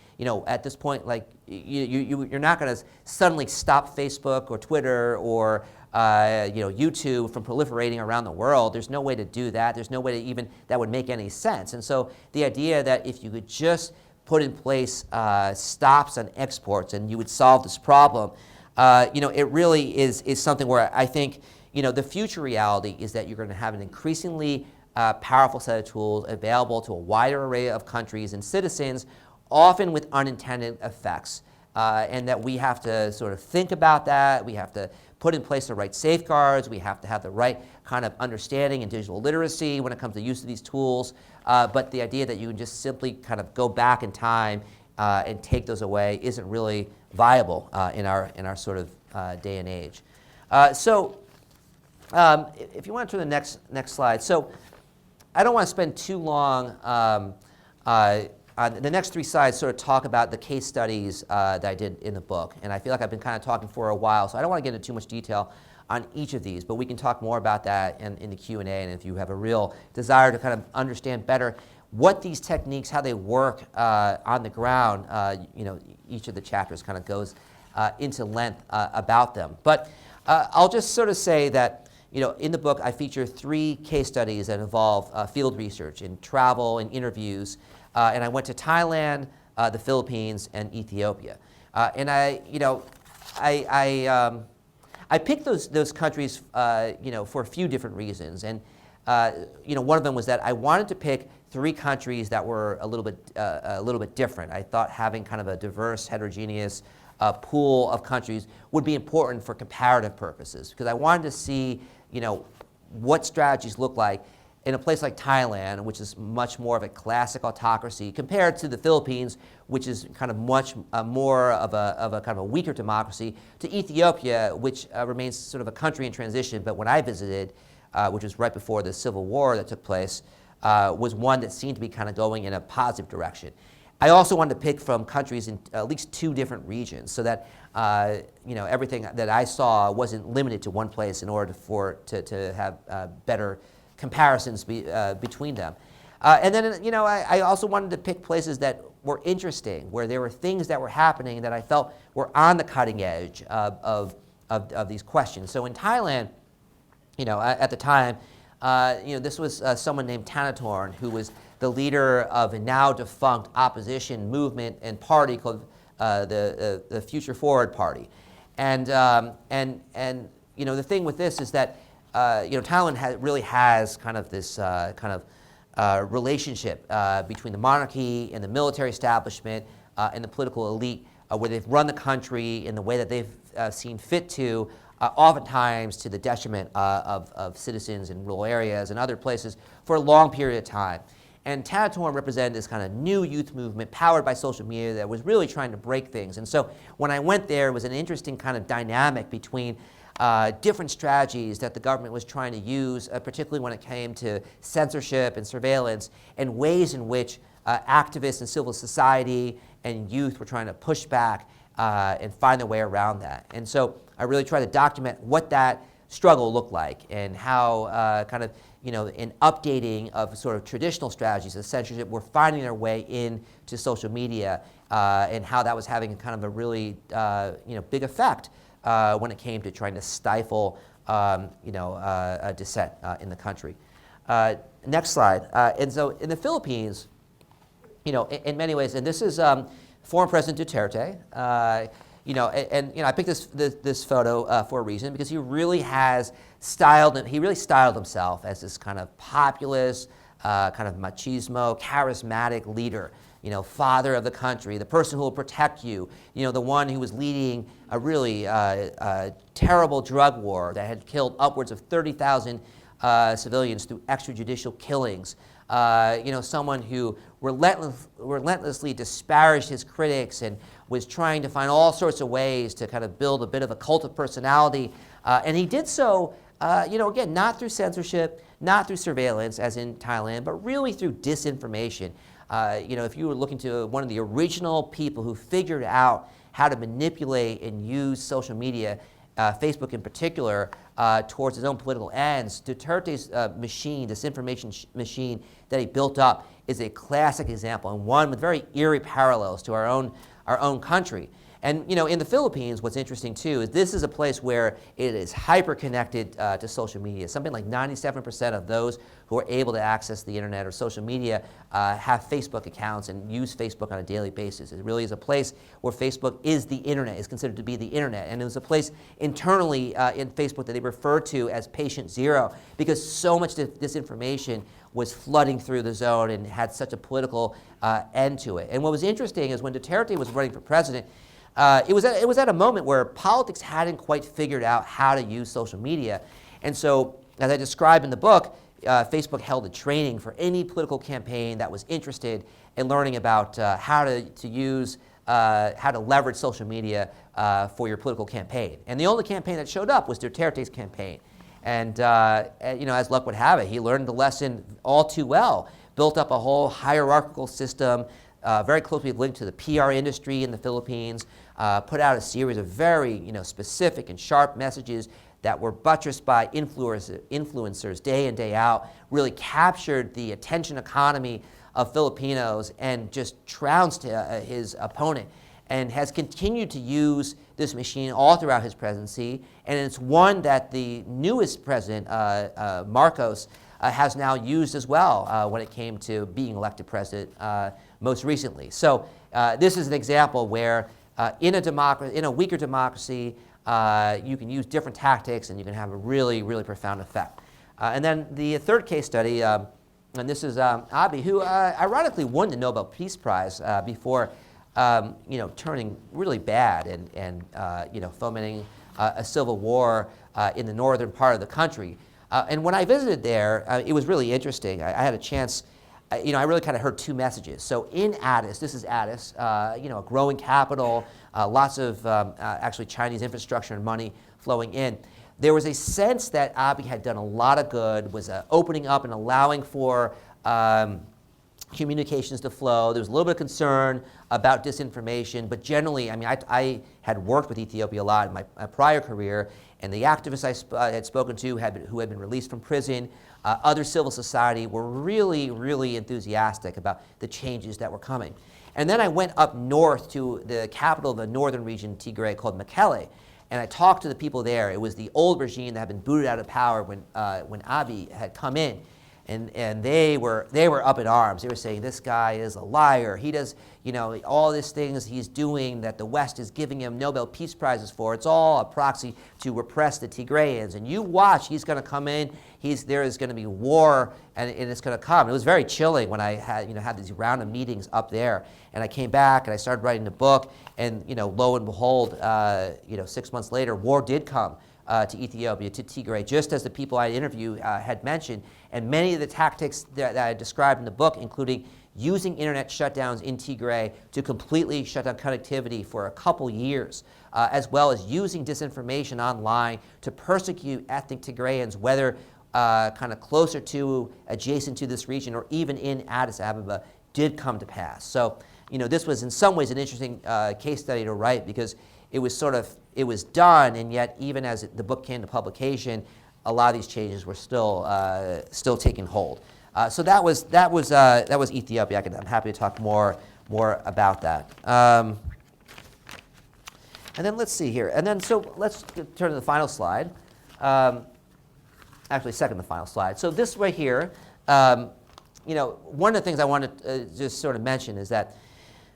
at this point, like you're not going to suddenly stop Facebook or Twitter or YouTube from proliferating around the world. There's no way to do that. There's no way to even that would make any sense. And so the idea that if you could just put in place stops on exports and you would solve this problem, it really is something where I think the future reality is that you're going to have an increasingly powerful set of tools available to a wider array of countries and citizens, often with unintended effects. And that we have to sort of think about that. We have to put in place the right safeguards. We have to have the right kind of understanding and digital literacy when it comes to use of these tools. But the idea that you can just simply kind of go back in time and take those away isn't really viable in our sort of day and age. So if you want to turn to the next slide. So I don't want to spend too long the next three slides sort of talk about the case studies that I did in the book. And I feel like I've been kind of talking for a while, so I don't want to get into too much detail on each of these, but we can talk more about that in the Q&A, and if you have a real desire to kind of understand better what these techniques, how they work on the ground, each of the chapters kind of goes into length about them. But I'll just sort of say that in the book I feature 3 case studies that involve field research and travel and interviews. And I went to Thailand, the Philippines, and Ethiopia. And I I picked those countries, for a few different reasons, and one of them was that I wanted to pick 3 countries that were a little bit different. I thought having kind of a diverse, heterogeneous pool of countries would be important for comparative purposes, because I wanted to see, what strategies look like in a place like Thailand, which is much more of a classic autocracy, compared to the Philippines, which is kind of much more of a kind of a weaker democracy, to Ethiopia, which remains sort of a country in transition. But when I visited, which was right before the civil war that took place, was one that seemed to be kind of going in a positive direction. I also wanted to pick from countries in at least 2 different regions, so that everything that I saw wasn't limited to one place in order to have better comparisons between them. And then, I also wanted to pick places that were interesting, where there were things that were happening that I felt were on the cutting edge of these questions. So in Thailand, at the time, this was someone named Thanatorn, who was the leader of a now defunct opposition movement and party called the Future Forward Party. And the thing with this is that Thailand really has kind of this relationship between the monarchy and the military establishment and the political elite, where they've run the country in the way that they've seen fit to, oftentimes to the detriment of citizens in rural areas and other places for a long period of time. And Thanatorn represented this kind of new youth movement powered by social media that was really trying to break things. And so when I went there, it was an interesting kind of dynamic between different strategies that the government was trying to use, particularly when it came to censorship and surveillance, and ways in which activists and civil society and youth were trying to push back and find their way around that. And so I really tried to document what that struggle looked like, and how in updating of sort of traditional strategies of censorship were finding their way into social media, and how that was having kind of a really big effect when it came to trying to stifle dissent in the country. Next slide. And so in the Philippines, in many ways, and this is former President Duterte. I picked this photo for a reason, because he really styled himself as this kind of populist, kind of machismo, charismatic leader. Father of the country, the person who will protect you. The one who was leading a really terrible drug war that had killed upwards of 30,000 civilians through extrajudicial killings. Someone who relentlessly disparaged his critics and was trying to find all sorts of ways to kind of build a bit of a cult of personality. And he did so, again, not through censorship, not through surveillance, as in Thailand, but really through disinformation. If you were looking to one of the original people who figured out how to manipulate and use social media, Facebook in particular, towards his own political ends, Duterte's machine, this information machine that he built up, is a classic example, and one with very eerie parallels to our own country. And in the Philippines, what's interesting too is this is a place where it is hyper-connected to social media. Something like 97% of those who are able to access the internet or social media have Facebook accounts and use Facebook on a daily basis. It really is a place where Facebook is the internet, is considered to be the internet. And it was a place internally in Facebook that they refer to as patient zero, because so much disinformation was flooding through the zone and had such a political end to it. And what was interesting is when Duterte was running for president, it was at a moment where politics hadn't quite figured out how to use social media. And so, as I describe in the book, Facebook held a training for any political campaign that was interested in learning about how to leverage social media for your political campaign. And the only campaign that showed up was Duterte's campaign. And as luck would have it, he learned the lesson all too well, built up a whole hierarchical system, very closely linked to the PR industry in the Philippines, put out a series of very specific and sharp messages that were buttressed by influencers day in, day out, really captured the attention economy of Filipinos and just trounced his opponent, and has continued to use this machine all throughout his presidency. And it's one that the newest president, Marcos, has now used as well when it came to being elected president most recently. So this is an example where in a weaker democracy, you can use different tactics and you can have a really, really profound effect. And then the third case study, and this is Abiy, who ironically won the Nobel Peace Prize before turning really bad and fomenting a civil war in the northern part of the country. And when I visited there, it was really interesting. I had a chance, I really kind of heard two messages. So in Addis, this is Addis, a growing capital, lots of actually Chinese infrastructure and money flowing in. There was a sense that Abiy had done a lot of good, was opening up and allowing for communications to flow. There was a little bit of concern about disinformation, but generally, I had worked with Ethiopia a lot in my prior career, and the activists I had spoken to who had been released from prison, other civil society were really, really enthusiastic about the changes that were coming. And then I went up north to the capital of the northern region, Tigray, called Mekelle, and I talked to the people there. It was the old regime that had been booted out of power when Abiy had come in. And they were up in arms. They were saying, this guy is a liar. He does, all these things he's doing that the West is giving him Nobel Peace Prizes for. It's all a proxy to repress the Tigrayans. And you watch, he's going to come in. There is going to be war, and it's going to come. It was very chilling when I had these round of meetings up there. And I came back and I started writing the book. And lo and behold, 6 months later, war did come to Ethiopia, to Tigray, just as the people I interviewed had mentioned. And many of the tactics that I described in the book, including using internet shutdowns in Tigray to completely shut down connectivity for a couple years, as well as using disinformation online to persecute ethnic Tigrayans, whether kind of closer to, adjacent to this region, or even in Addis Ababa, did come to pass. So, this was in some ways an interesting case study to write, because it was done, and yet even as the book came to publication, a lot of these changes were still taking hold. So that was Ethiopia. I'm happy to talk more about that. And then let's see here. And then so let's turn to the final slide. Actually, second to the final slide. So this right here, one of the things I want to just sort of mention is that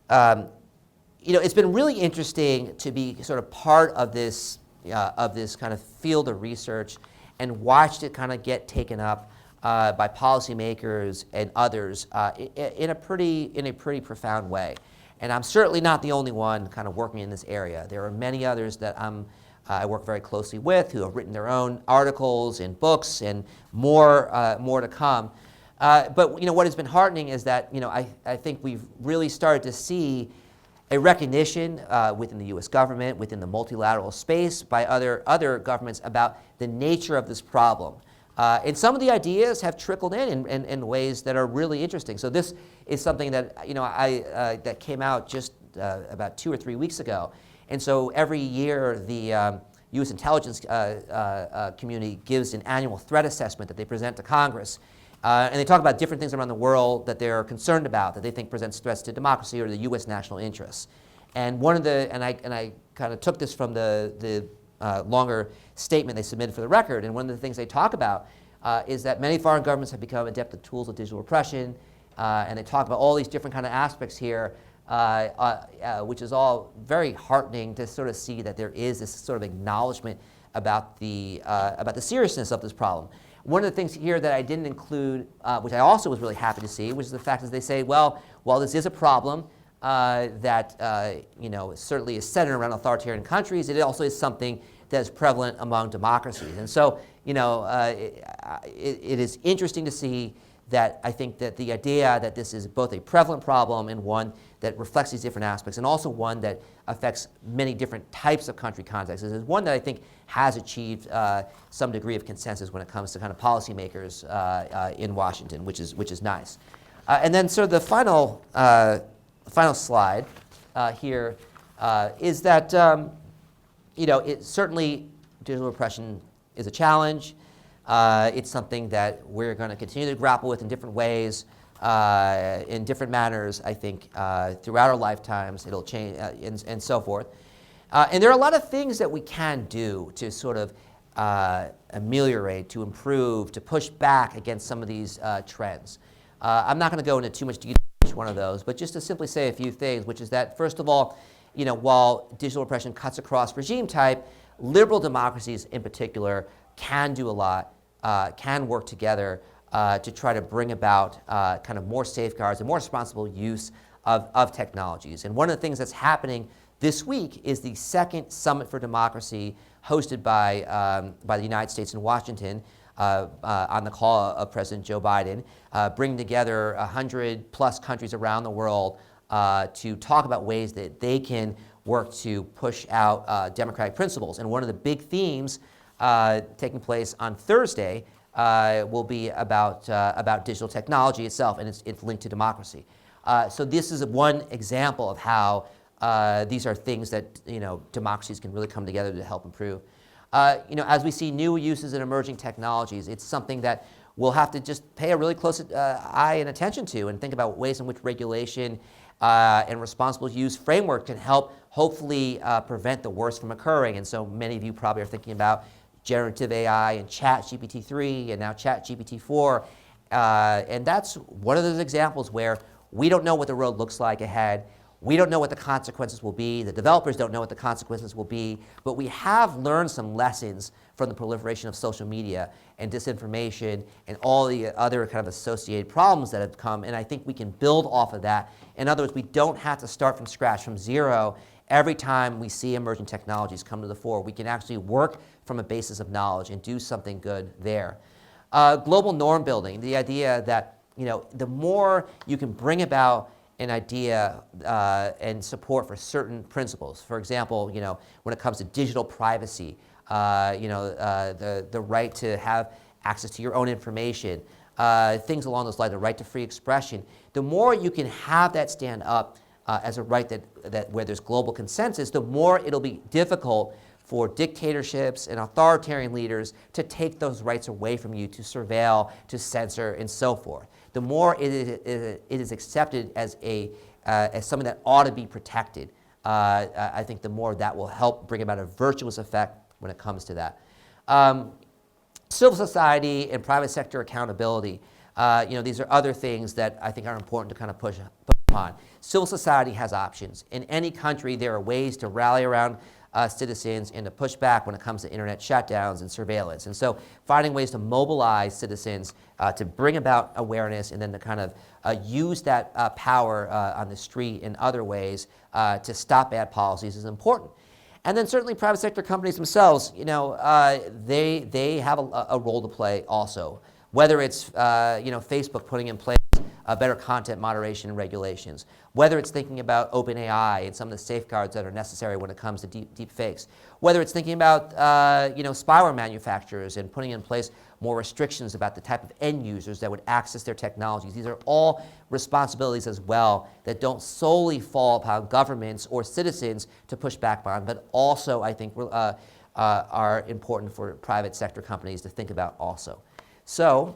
it's been really interesting to be sort of part of this kind of field of research and watched it kind of get taken up by policymakers and others in a pretty profound way. And I'm certainly not the only one kind of working in this area. There are many others that I work very closely with who have written their own articles and books, and more to come. But what has been heartening is that I think we've really started to see a recognition within the U.S. government, within the multilateral space, by other governments about the nature of this problem. And some of the ideas have trickled in ways that are really interesting. So this is something that that came out just about 2 or 3 weeks ago. And so every year the U.S. intelligence community gives an annual threat assessment that they present to Congress. And they talk about different things around the world that they're concerned about, that they think presents threats to democracy or the U.S. national interests. And I kind of took this from the longer statement they submitted for the record. And one of the things they talk about is that many foreign governments have become adept at tools of digital repression. And they talk about all these different kind of aspects here, which is all very heartening to sort of see that there is this sort of acknowledgement about the seriousness of this problem. One of the things here that I didn't include, which I also was really happy to see, which is the fact that they say, well, while this is a problem that certainly is centered around authoritarian countries, it also is something that is prevalent among democracies. And so, it is interesting to see that I think that the idea that this is both a prevalent problem and one that reflects these different aspects, and also one that affects many different types of country contexts, is one that I think has achieved some degree of consensus when it comes to kind of policymakers in Washington, which is nice. And then sort of the final slide here is that it certainly digital repression is a challenge. It's something that we're going to continue to grapple with in different ways, in different manners, I think, throughout our lifetimes. It'll change and so forth. And there are a lot of things that we can do to sort of ameliorate, to improve, to push back against some of these trends. I'm not going to go into too much detail on each one of those, but just to simply say a few things, which is that, first of all, while digital repression cuts across regime type, liberal democracies in particular can do a lot, can work together to try to bring about kind of more safeguards and more responsible use of technologies. And one of the things that's happening this week is the second Summit for Democracy hosted by the United States in Washington on the call of President Joe Biden, bringing together 100+ countries around the world to talk about ways that they can work to push out democratic principles. And one of the big themes taking place on Thursday will be about digital technology itself, and it's linked to democracy. So this is one example of how these are things that democracies can really come together to help improve. As we see new uses in emerging technologies, it's something that we'll have to just pay a really close eye and attention to, and think about ways in which regulation and responsible use framework can help hopefully prevent the worst from occurring. And so many of you probably are thinking about generative AI and ChatGPT-3 and now ChatGPT-4. And that's one of those examples where we don't know what the road looks like ahead. We don't know what the consequences will be. The developers don't know what the consequences will be. But we have learned some lessons from the proliferation of social media and disinformation and all the other kind of associated problems that have come. And I think we can build off of that. In other words, we don't have to start from scratch, from zero. Every time we see emerging technologies come to the fore, we can actually work from a basis of knowledge and do something good there. Global norm building, the idea that the more you can bring about an idea and support for certain principles. For example, when it comes to digital privacy, the right to have access to your own information, things along those lines, the right to free expression. The more you can have that stand up as a right that where there's global consensus, the more it'll be difficult for dictatorships and authoritarian leaders to take those rights away from you, to surveil, to censor, and so forth. The more it is accepted as something that ought to be protected, I think the more that will help bring about a virtuous effect when it comes to that. Civil society and private sector accountability, these are other things that I think are important to kind of push upon. Civil society has options. In any country, there are ways to rally around citizens and to push back when it comes to internet shutdowns and surveillance. And so finding ways to mobilize citizens to bring about awareness and then to kind of use that power on the street in other ways to stop bad policies is important. And then certainly private sector companies themselves, they have a role to play also. Whether it's Facebook putting in place better content moderation regulations, whether it's thinking about OpenAI and some of the safeguards that are necessary when it comes to deep fakes, whether it's thinking about spyware manufacturers and putting in place more restrictions about the type of end users that would access their technologies. These are all responsibilities as well that don't solely fall upon governments or citizens to push back on, but also I think are important for private sector companies to think about also. So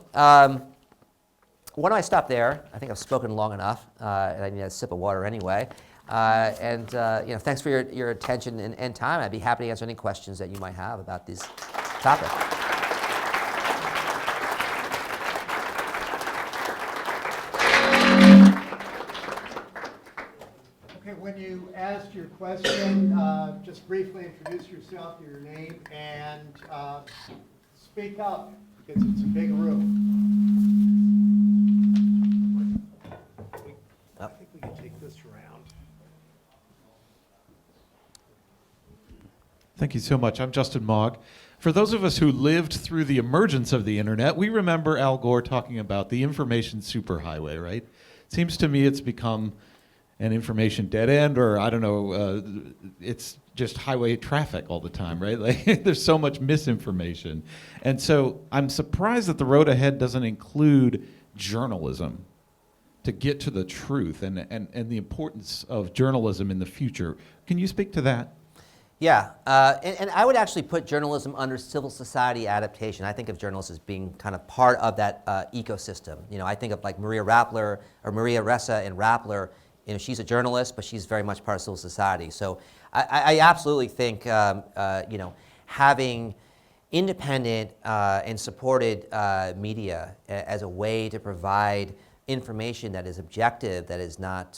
why don't I stop there? I think I've spoken long enough, and I need a sip of water anyway. Thanks for your attention and time. I'd be happy to answer any questions that you might have about this topic. Okay, when you asked your question, just briefly introduce yourself, your name, and speak up, because it's a big room. I think we can take this around. Thank you so much. I'm Justin Mogg. For those of us who lived through the emergence of the internet, we remember Al Gore talking about the information superhighway, right? Seems to me it's become an information dead end, or I don't know, it's just highway traffic all the time, right? Like, there's so much misinformation. And so I'm surprised that the road ahead doesn't include journalism to get to the truth and the importance of journalism in the future. Can you speak to that? Yeah, and I would actually put journalism under civil society adaptation. I think of journalists as being kind of part of that ecosystem. I think of like Maria Rappler, or Maria Ressa in Rappler. She's a journalist, but she's very much part of civil society. So I absolutely think having independent and supported media as a way to provide information that is objective, that is not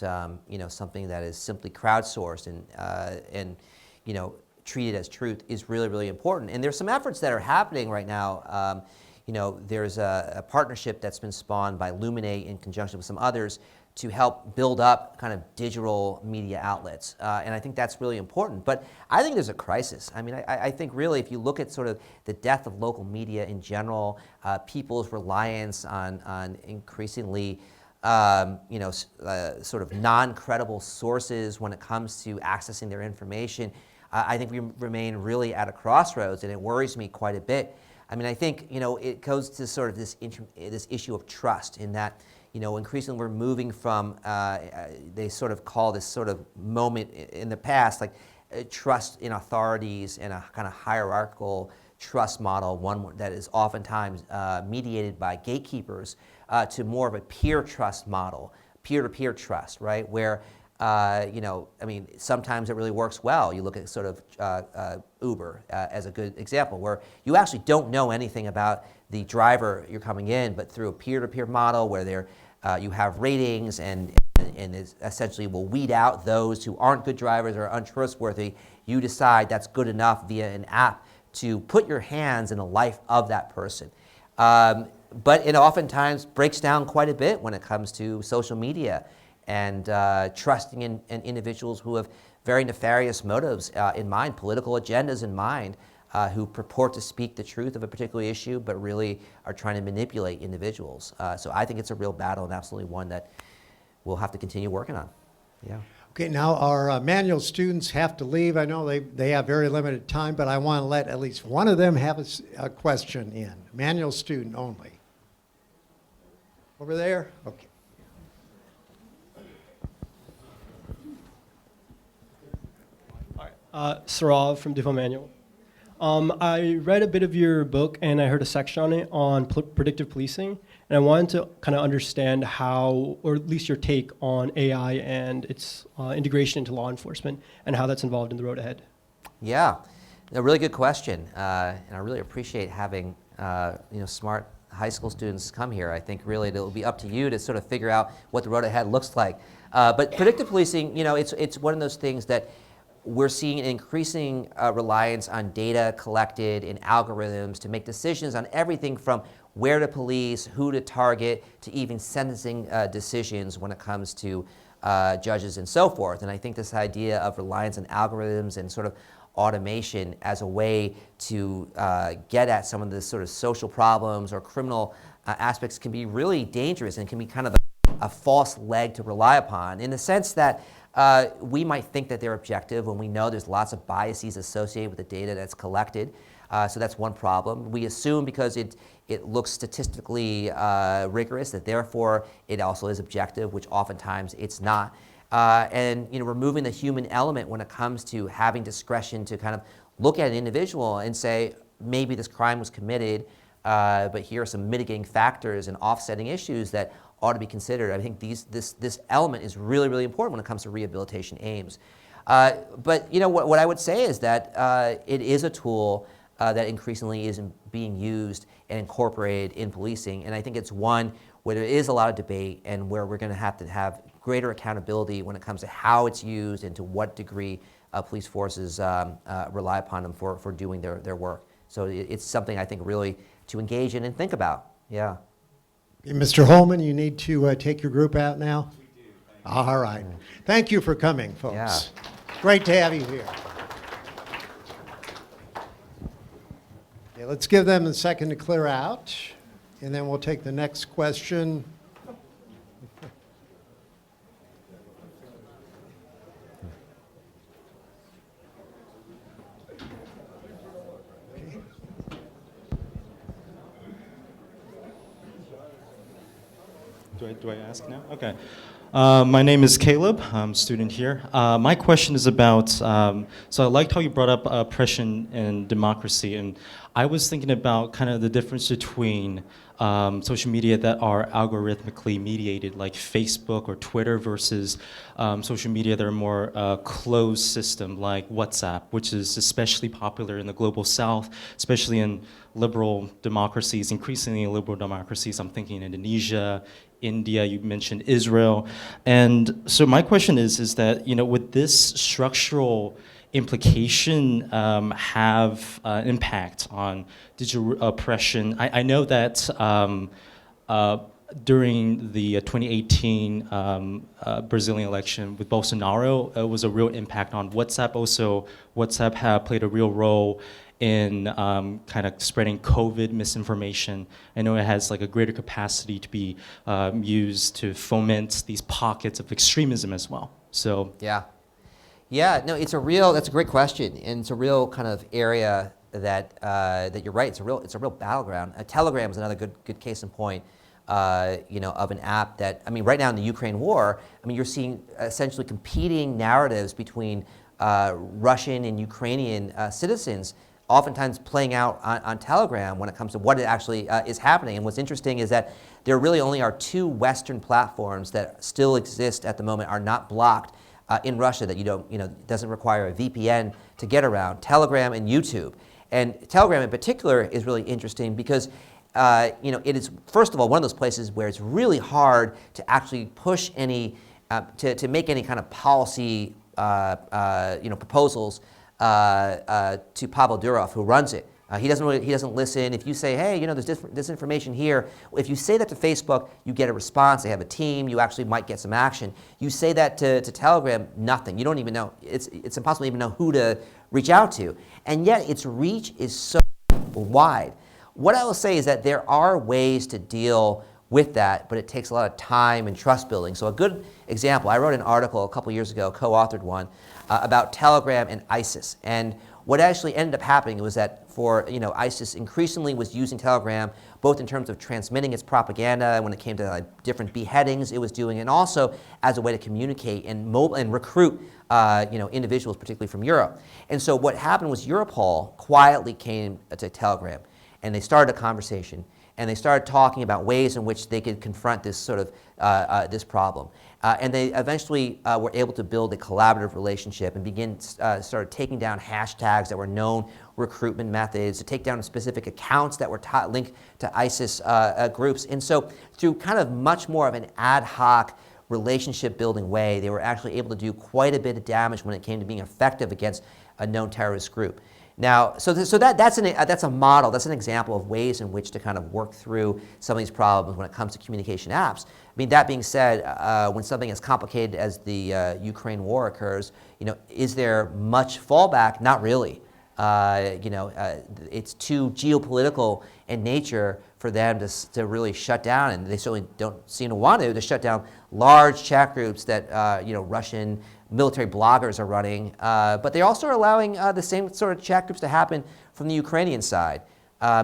something that is simply crowdsourced and treated as truth is really, really important. And there's some efforts that are happening right now. There's a partnership that's been spawned by Luminate in conjunction with some others to help build up kind of digital media outlets. And I think that's really important. But I think there's a crisis. I mean, I think really if you look at sort of the death of local media in general, people's reliance on increasingly sort of non-credible sources when it comes to accessing their information, I think we remain really at a crossroads, and it worries me quite a bit. I mean, I think, it goes to sort of this issue of trust in that, increasingly we're moving from, they sort of call this sort of moment in the past, like trust in authorities and a kind of hierarchical trust model, one that is oftentimes mediated by gatekeepers, to more of a peer trust model, peer-to-peer trust, right? Where, sometimes it really works well. You look at sort of Uber as a good example, where you actually don't know anything about the driver you're coming in, but through a peer-to-peer model where you have ratings and it essentially will weed out those who aren't good drivers or untrustworthy. You decide that's good enough via an app to put your hands in the life of that person. But it oftentimes breaks down quite a bit when it comes to social media and trusting in individuals who have very nefarious motives in mind, political agendas in mind, who purport to speak the truth of a particular issue, but really are trying to manipulate individuals. So I think it's a real battle and absolutely one that we'll have to continue working on. Yeah. Okay, now our manual students have to leave. I know they have very limited time, but I want to let at least one of them have a question in. Manual student only. Over there? Okay. Sarav from Default Manual. I read a bit of your book and I heard a section on it on predictive policing, and I wanted to kind of understand how, or at least your take on AI and its integration into law enforcement and how that's involved in the road ahead. Yeah, a really good question, and I really appreciate having smart high school students come here. I think really it'll be up to you to sort of figure out what the road ahead looks like. But predictive policing, it's one of those things that we're seeing an increasing reliance on data collected in algorithms to make decisions on everything from where to police, who to target, to even sentencing decisions when it comes to judges and so forth. And I think this idea of reliance on algorithms and sort of automation as a way to get at some of the sort of social problems or criminal aspects can be really dangerous and can be kind of a false leg to rely upon, in the sense that we might think that they're objective when we know there's lots of biases associated with the data that's collected. So that's one problem. We assume because it looks statistically rigorous that therefore it also is objective, which oftentimes it's not. And removing the human element when it comes to having discretion to kind of look at an individual and say, maybe this crime was committed, but here are some mitigating factors and offsetting issues that ought to be considered. I think this element is really, really important when it comes to rehabilitation aims. But what I would say is that it is a tool that increasingly is being used and incorporated in policing, and I think it's one where there is a lot of debate and where we're going to have greater accountability when it comes to how it's used and to what degree police forces rely upon them for doing their work. So it's something I think really to engage in and think about. Yeah. Mr. Holman, you need to take your group out now? We do. All right. Thank you for coming, folks. Yeah. Great to have you here. Okay, let's give them a second to clear out, and then we'll take the next question. Do I ask now? Okay. My name is Caleb. I'm a student here. My question is about, so I liked how you brought up oppression and democracy, and I was thinking about kind of the difference between social media that are algorithmically mediated, like Facebook or Twitter, versus social media that are more closed system, like WhatsApp, which is especially popular in the global South, especially in liberal democracies, increasingly liberal democracies. I'm thinking Indonesia, India, you mentioned Israel. And so my question is that, with this structural implication have an impact on digital oppression? I know that during the 2018 Brazilian election with Bolsonaro, it was a real impact on WhatsApp. Also, WhatsApp played a real role in kind of spreading COVID misinformation. I know it has like a greater capacity to be used to foment these pockets of extremism as well. So Yeah. No, that's a great question, and it's a real kind of area that you're right. It's a real battleground. Telegram is another good case in point, of an app that, I mean, right now in the Ukraine war, I mean, you're seeing essentially competing narratives between Russian and Ukrainian citizens, oftentimes playing out on Telegram when it comes to what it actually is happening. And what's interesting is that there really only are 2 Western platforms that still exist at the moment, are not blocked in Russia, that doesn't require a VPN to get around: Telegram and YouTube. And Telegram in particular is really interesting because it is, first of all, one of those places where it's really hard to actually push any, to make any kind of policy proposals to Pavel Durov, who runs it. He doesn't listen. If you say, hey, there's this information here, if you say that to Facebook, you get a response. They have a team. You actually might get some action. You say that to Telegram, nothing. You don't even know. It's impossible to even know who to reach out to. And yet its reach is so wide. What I will say is that there are ways to deal with that, but it takes a lot of time and trust building. So a good example, I wrote an article a couple years ago, co-authored one, about Telegram and ISIS. And what actually ended up happening was that ISIS increasingly was using Telegram both in terms of transmitting its propaganda when it came to different beheadings it was doing, and also as a way to communicate and recruit individuals, particularly from Europe. And so what happened was Europol quietly came to Telegram, and they started a conversation, and they started talking about ways in which they could confront this sort of this problem. And they eventually were able to build a collaborative relationship and started taking down hashtags that were known recruitment methods, to take down specific accounts that were linked to ISIS groups. And so through kind of much more of an ad hoc relationship building way, they were actually able to do quite a bit of damage when it came to being effective against a known terrorist group. Now, that's a model, that's an example of ways in which to kind of work through some of these problems when it comes to communication apps. I mean, that being said, when something as complicated as the Ukraine war occurs, is there much fallback? Not really. It's too geopolitical in nature for them to really shut down, and they certainly don't seem to want to shut down large chat groups that Russian military bloggers are running, but they also are allowing the same sort of chat groups to happen from the Ukrainian side.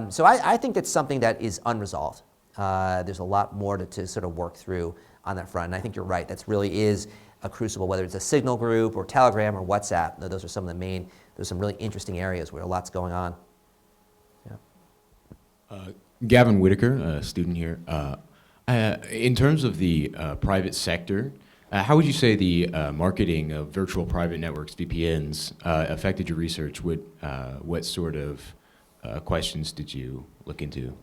So I think that's something that is unresolved. There's a lot more to sort of work through on that front, and I think you're right. That really is a crucible, whether it's a Signal group or Telegram or WhatsApp. Those are some of the main. There's some really interesting areas where a lot's going on. Yeah. Gavin Whitaker, a student here. In terms of the private sector, how would you say the marketing of virtual private networks, VPNs, affected your research? What sort of questions did you look into?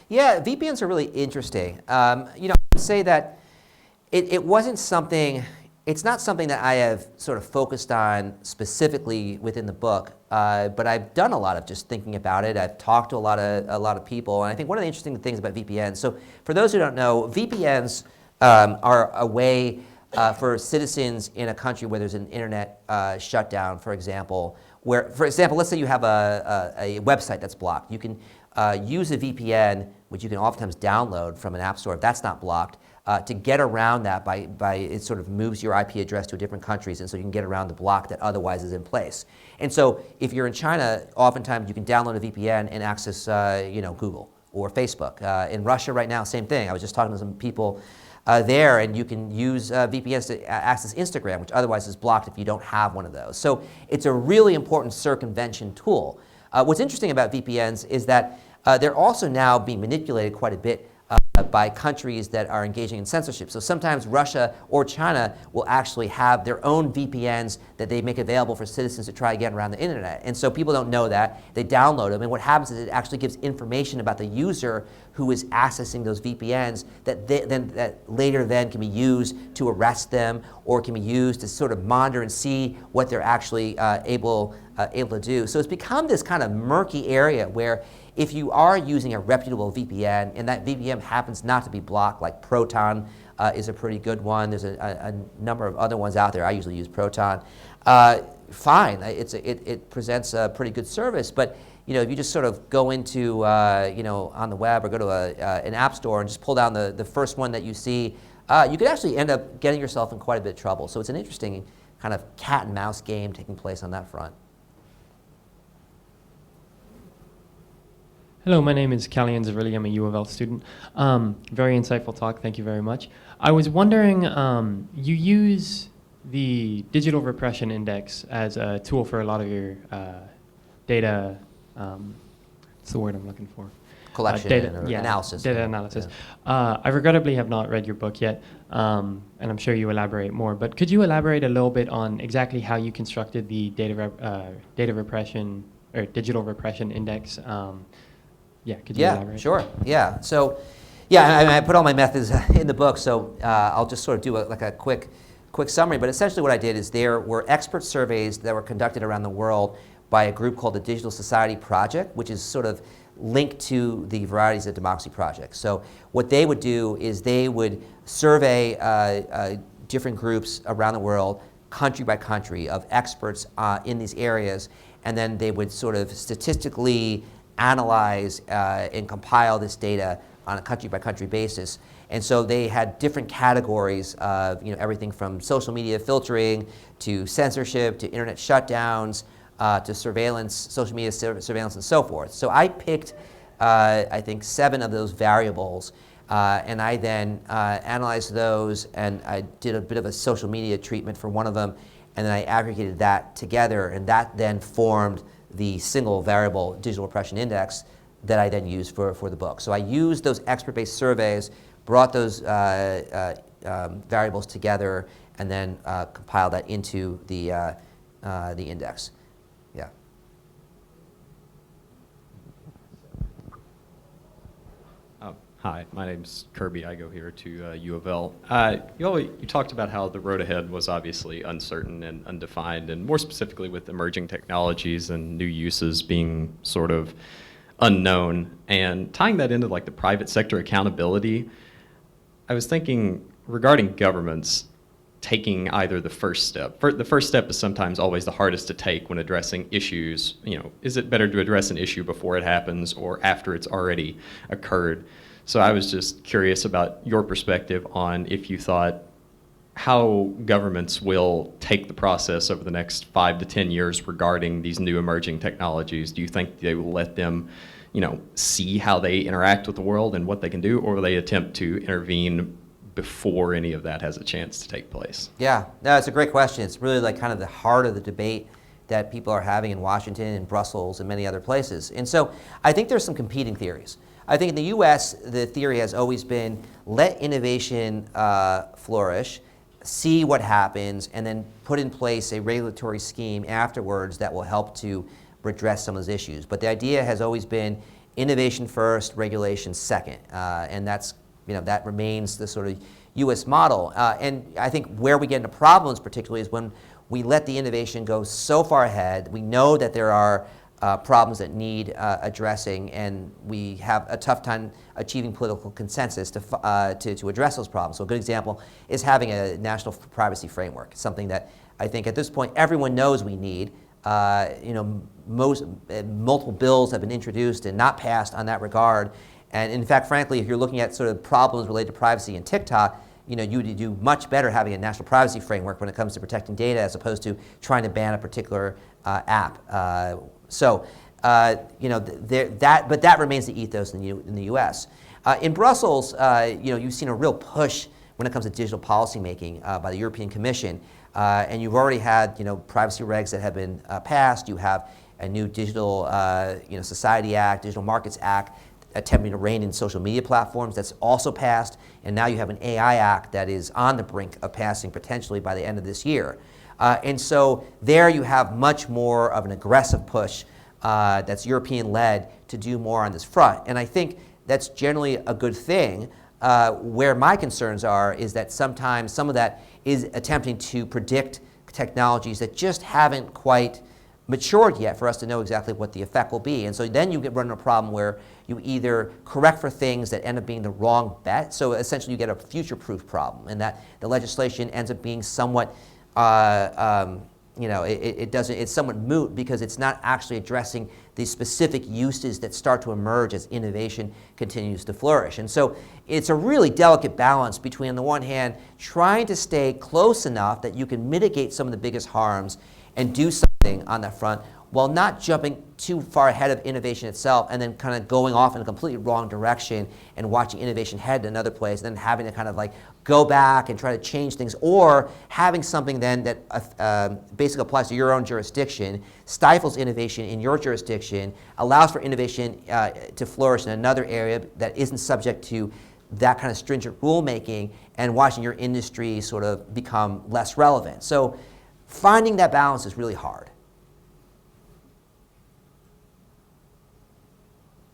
Yeah, VPNs are really interesting. I would say that it wasn't something. It's not something that I have sort of focused on specifically within the book, but I've done a lot of just thinking about it. I've talked to a lot of people, and I think one of the interesting things about VPNs. So, for those who don't know, VPNs are a way for citizens in a country where there's an internet shutdown, for example. Let's say you have a website that's blocked. You can use a VPN, which you can oftentimes download from an app store if that's not blocked, to get around that by it sort of moves your IP address to different countries, and so you can get around the block that otherwise is in place. And so if you're in China, oftentimes you can download a VPN and access Google or Facebook. In Russia right now, same thing. I was just talking to some people there, and you can use VPNs to access Instagram, which otherwise is blocked if you don't have one of those. So it's a really important circumvention tool. What's interesting about VPNs is that they're also now being manipulated quite a bit by countries that are engaging in censorship. So sometimes Russia or China will actually have their own VPNs that they make available for citizens to try to get around the internet. And so people don't know that. They download them, and what happens is it actually gives information about the user who is accessing those VPNs that later then can be used to arrest them, or can be used to sort of monitor and see what they're actually able to do. So it's become this kind of murky area where if you are using a reputable VPN, and that VPN happens not to be blocked, like Proton is a pretty good one. There's a number of other ones out there. I usually use Proton. Fine, it presents a pretty good service, but if you just sort of go into, on the web or go to an app store and just pull down the first one that you see, you could actually end up getting yourself in quite a bit of trouble. So it's an interesting kind of cat and mouse game taking place on that front. Hello, my name is Callian Zavilli. I'm a U of L student. Very insightful talk. Thank you very much. I was wondering, you use the Digital Repression Index as a tool for a lot of your data, what's the word I'm looking for? Collection or analysis. Data analysis. Yeah. I regrettably have not read your book yet, and I'm sure you elaborate more, but could you elaborate a little bit on exactly how you constructed the data repression or Digital Repression Index? Yeah, could you elaborate? Sure. Yeah. So, I put all my methods in the book, so I'll just sort of do a quick summary. But essentially what I did is there were expert surveys that were conducted around the world by a group called the Digital Society Project, which is sort of linked to the Varieties of Democracy Project. So what they would do is they would survey different groups around the world, country by country, of experts in these areas, and then they would sort of statistically analyze and compile this data on a country-by-country basis. And so they had different categories of everything from social media filtering to censorship to internet shutdowns to surveillance, social media surveillance, and so forth. So I picked, I think, 7 of those variables, and I then analyzed those, and I did a bit of a social media treatment for one of them, and then I aggregated that together, and that then formed the single variable Digital Repression Index that I then used for the book. So I used those expert-based surveys, brought those variables together, and then compiled that into the index. Yeah. Hi, my name's Kirby. I go here to U of L. You talked about how the road ahead was obviously uncertain and undefined, and more specifically with emerging technologies and new uses being sort of unknown. And tying that into like the private sector accountability, I was thinking regarding governments taking either the first step. The first step is sometimes always the hardest to take when addressing issues. Is it better to address an issue before it happens or after it's already occurred? So I was just curious about your perspective on if you thought how governments will take the process over the next 5 to 10 years regarding these new emerging technologies. Do you think they will let them, see how they interact with the world and what they can do, or will they attempt to intervene before any of that has a chance to take place? Yeah, no, it's a great question. It's really like kind of the heart of the debate that people are having in Washington and Brussels and many other places. And so I think there's some competing theories. I think in the US, the theory has always been let innovation flourish, see what happens, and then put in place a regulatory scheme afterwards that will help to redress some of those issues. But the idea has always been innovation first, regulation second, and that's that remains the sort of US model. And I think where we get into problems particularly is when we let the innovation go so far ahead. We know that there are problems that need addressing, and we have a tough time achieving political consensus to address those problems. So a good example is having a national privacy framework, something that I think at this point everyone knows we need. Multiple bills have been introduced and not passed on that regard. And in fact, frankly, if you're looking at sort of problems related to privacy in TikTok, you would do much better having a national privacy framework when it comes to protecting data as opposed to trying to ban a particular app. But that remains the ethos in the U.S. In Brussels, you've seen a real push when it comes to digital policy making by the European Commission, and you've already had privacy regs that have been passed. You have a new Digital Society Act, Digital Markets Act, attempting to rein in social media platforms. That's also passed. And now you have an AI Act that is on the brink of passing potentially by the end of this year. And so there you have much more of an aggressive push that's European-led to do more on this front. And I think that's generally a good thing. Where my concerns are is that sometimes some of that is attempting to predict technologies that just haven't quite matured yet for us to know exactly what the effect will be. And so then you get run into a problem where you either correct for things that end up being the wrong bet. So essentially you get a future-proof problem, and that the legislation ends up being somewhat it's somewhat moot because it's not actually addressing the specific uses that start to emerge as innovation continues to flourish. And so it's a really delicate balance between, on the one hand, trying to stay close enough that you can mitigate some of the biggest harms and do something on that front, while not jumping too far ahead of innovation itself and then kind of going off in a completely wrong direction and watching innovation head to another place, and then having to kind of like go back and try to change things, or having something then that basically applies to your own jurisdiction, stifles innovation in your jurisdiction, allows for innovation to flourish in another area that isn't subject to that kind of stringent rulemaking, and watching your industry sort of become less relevant. So finding that balance is really hard.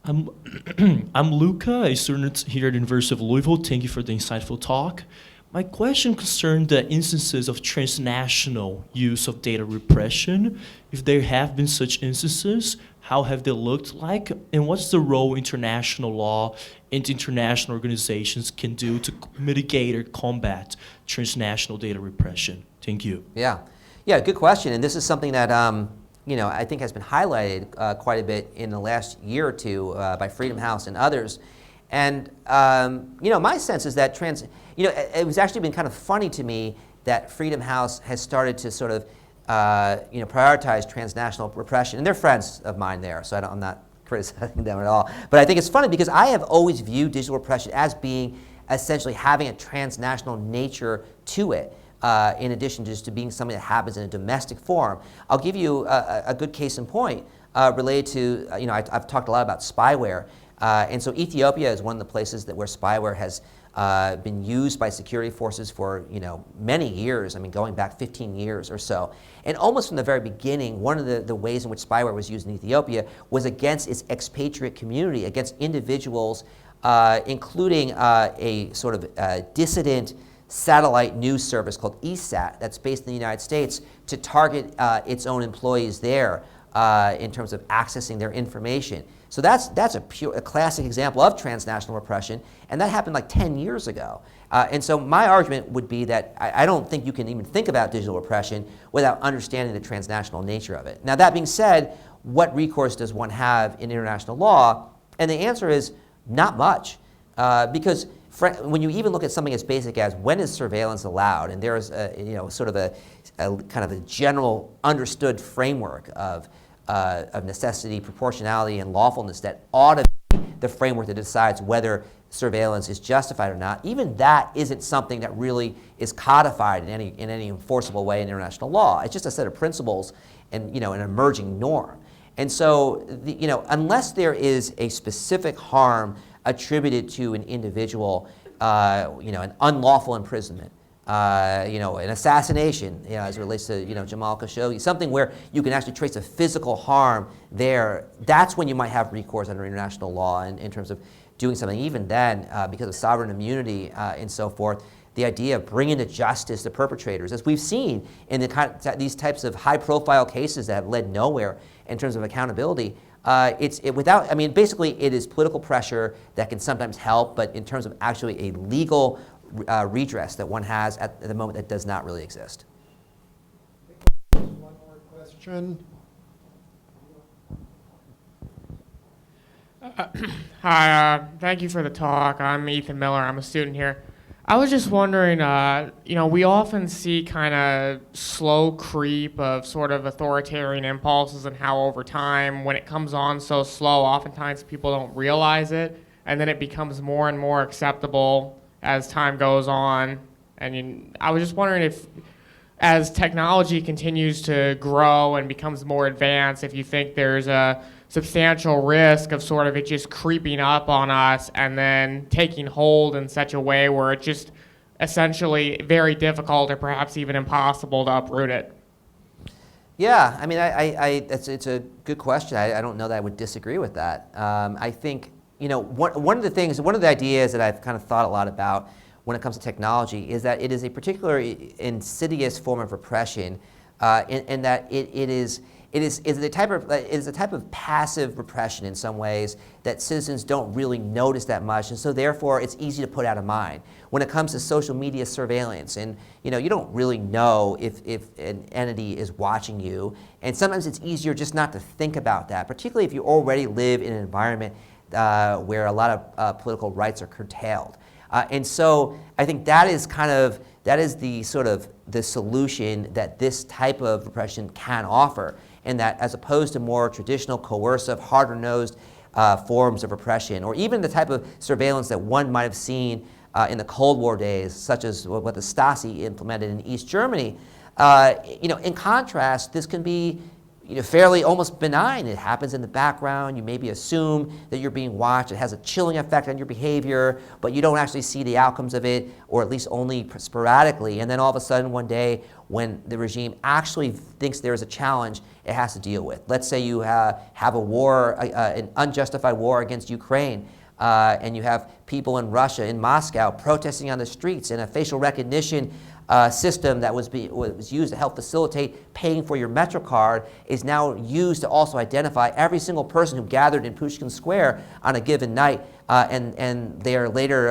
I'm Luca, a student here at the University of Louisville. Thank you for the insightful talk. My question concerned the instances of transnational use of data repression. If there have been such instances, how have they looked like? And what's the role international law and international organizations can do to mitigate or combat transnational data repression? Thank you. Yeah, good question. And this is something that I think has been highlighted quite a bit in the last year or two by Freedom House and others. And my sense is that it was actually been kind of funny to me that Freedom House has started to sort of prioritize transnational repression. And they're friends of mine there, so I'm not criticizing them at all. But I think it's funny because I have always viewed digital repression as being essentially having a transnational nature to it. In addition to just to being something that happens in a domestic forum. I'll give you a good case in point related to, I've talked a lot about spyware. And so Ethiopia is one of the places where spyware has been used by security forces for many years, going back 15 years or so. And almost from the very beginning, one of the ways in which spyware was used in Ethiopia was against its expatriate community, against individuals, including a sort of dissident satellite news service called ESAT that's based in the United States to target its own employees there in terms of accessing their information. So that's a classic example of transnational repression, and that happened like 10 years ago. And so my argument would be that I don't think you can even think about digital repression without understanding the transnational nature of it. Now that being said, what recourse does one have in international law? And the answer is not much, because when you even look at something as basic as when is surveillance allowed, and there is sort of a kind of a general understood framework of necessity, proportionality, and lawfulness that ought to be the framework that decides whether surveillance is justified or not. Even that isn't something that really is codified in any enforceable way in international law. It's just a set of principles and an emerging norm. And so unless there is a specific harm attributed to an individual, an unlawful imprisonment, an assassination, as it relates to Jamal Khashoggi, something where you can actually trace a physical harm there. That's when you might have recourse under international law in terms of doing something. Even then, because of sovereign immunity and so forth, the idea of bringing to justice the perpetrators, as we've seen in these types of high-profile cases that have led nowhere in terms of accountability. Basically it is political pressure that can sometimes help, but in terms of actually a legal redress that one has at the moment, that does not really exist. One more question. Hi, thank you for the talk. I'm Ethan Miller. I'm a student here. I was just wondering, we often see kind of slow creep of sort of authoritarian impulses and how over time, when it comes on so slow, oftentimes people don't realize it, and then it becomes more and more acceptable as time goes on. And I was just wondering if, as technology continues to grow and becomes more advanced, if you think there's a substantial risk of sort of it just creeping up on us and then taking hold in such a way where it's just essentially very difficult or perhaps even impossible to uproot it? Yeah, I mean, it's a good question. I don't know that I would disagree with that. I think, one of the ideas that I've kind of thought a lot about when it comes to technology is that it is a particularly insidious form of repression, in that it is a type of passive repression in some ways that citizens don't really notice that much, and so therefore it's easy to put out of mind. When it comes to social media surveillance, and you don't really know if an entity is watching you, and sometimes it's easier just not to think about that, particularly if you already live in an environment where a lot of political rights are curtailed. And so I think that is the sort of the solution that this type of repression can offer, and that as opposed to more traditional coercive, harder-nosed forms of repression, or even the type of surveillance that one might have seen in the Cold War days, such as what the Stasi implemented in East Germany. In contrast, this can be fairly almost benign. It happens in the background. You maybe assume that you're being watched. It has a chilling effect on your behavior, but you don't actually see the outcomes of it, or at least only sporadically. And then all of a sudden one day, when the regime actually thinks there is a challenge it has to deal with. Let's say you have a war, an unjustified war against Ukraine, and you have people in Russia, in Moscow, protesting on the streets, and a facial recognition system that was used to help facilitate paying for your MetroCard is now used to also identify every single person who gathered in Pushkin Square on a given night, and they are later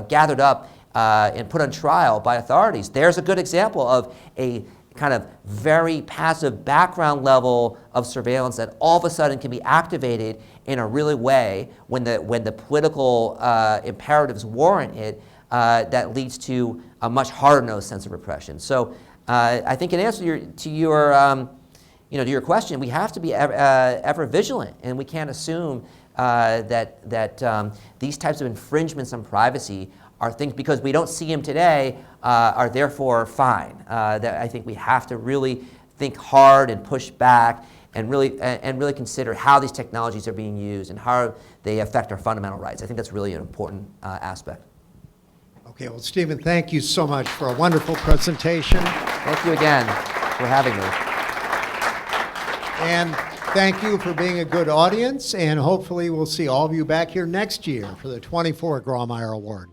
gathered up and put on trial by authorities. There's a good example of a kind of very passive background level of surveillance that all of a sudden can be activated in a really way when the political imperatives warrant it, that leads to a much harder-nosed sense of repression. So I think in answer to your question, we have to be ever vigilant, and we can't assume that these types of infringements on privacy are things, because we don't see them today, are therefore fine. That I think we have to really think hard and push back, and really consider how these technologies are being used and how they affect our fundamental rights. I think that's really an important aspect. Okay, well, Steven, thank you so much for a wonderful presentation. Thank you again for having me. And thank you for being a good audience, and hopefully we'll see all of you back here next year for the 24th Grawemeyer Award.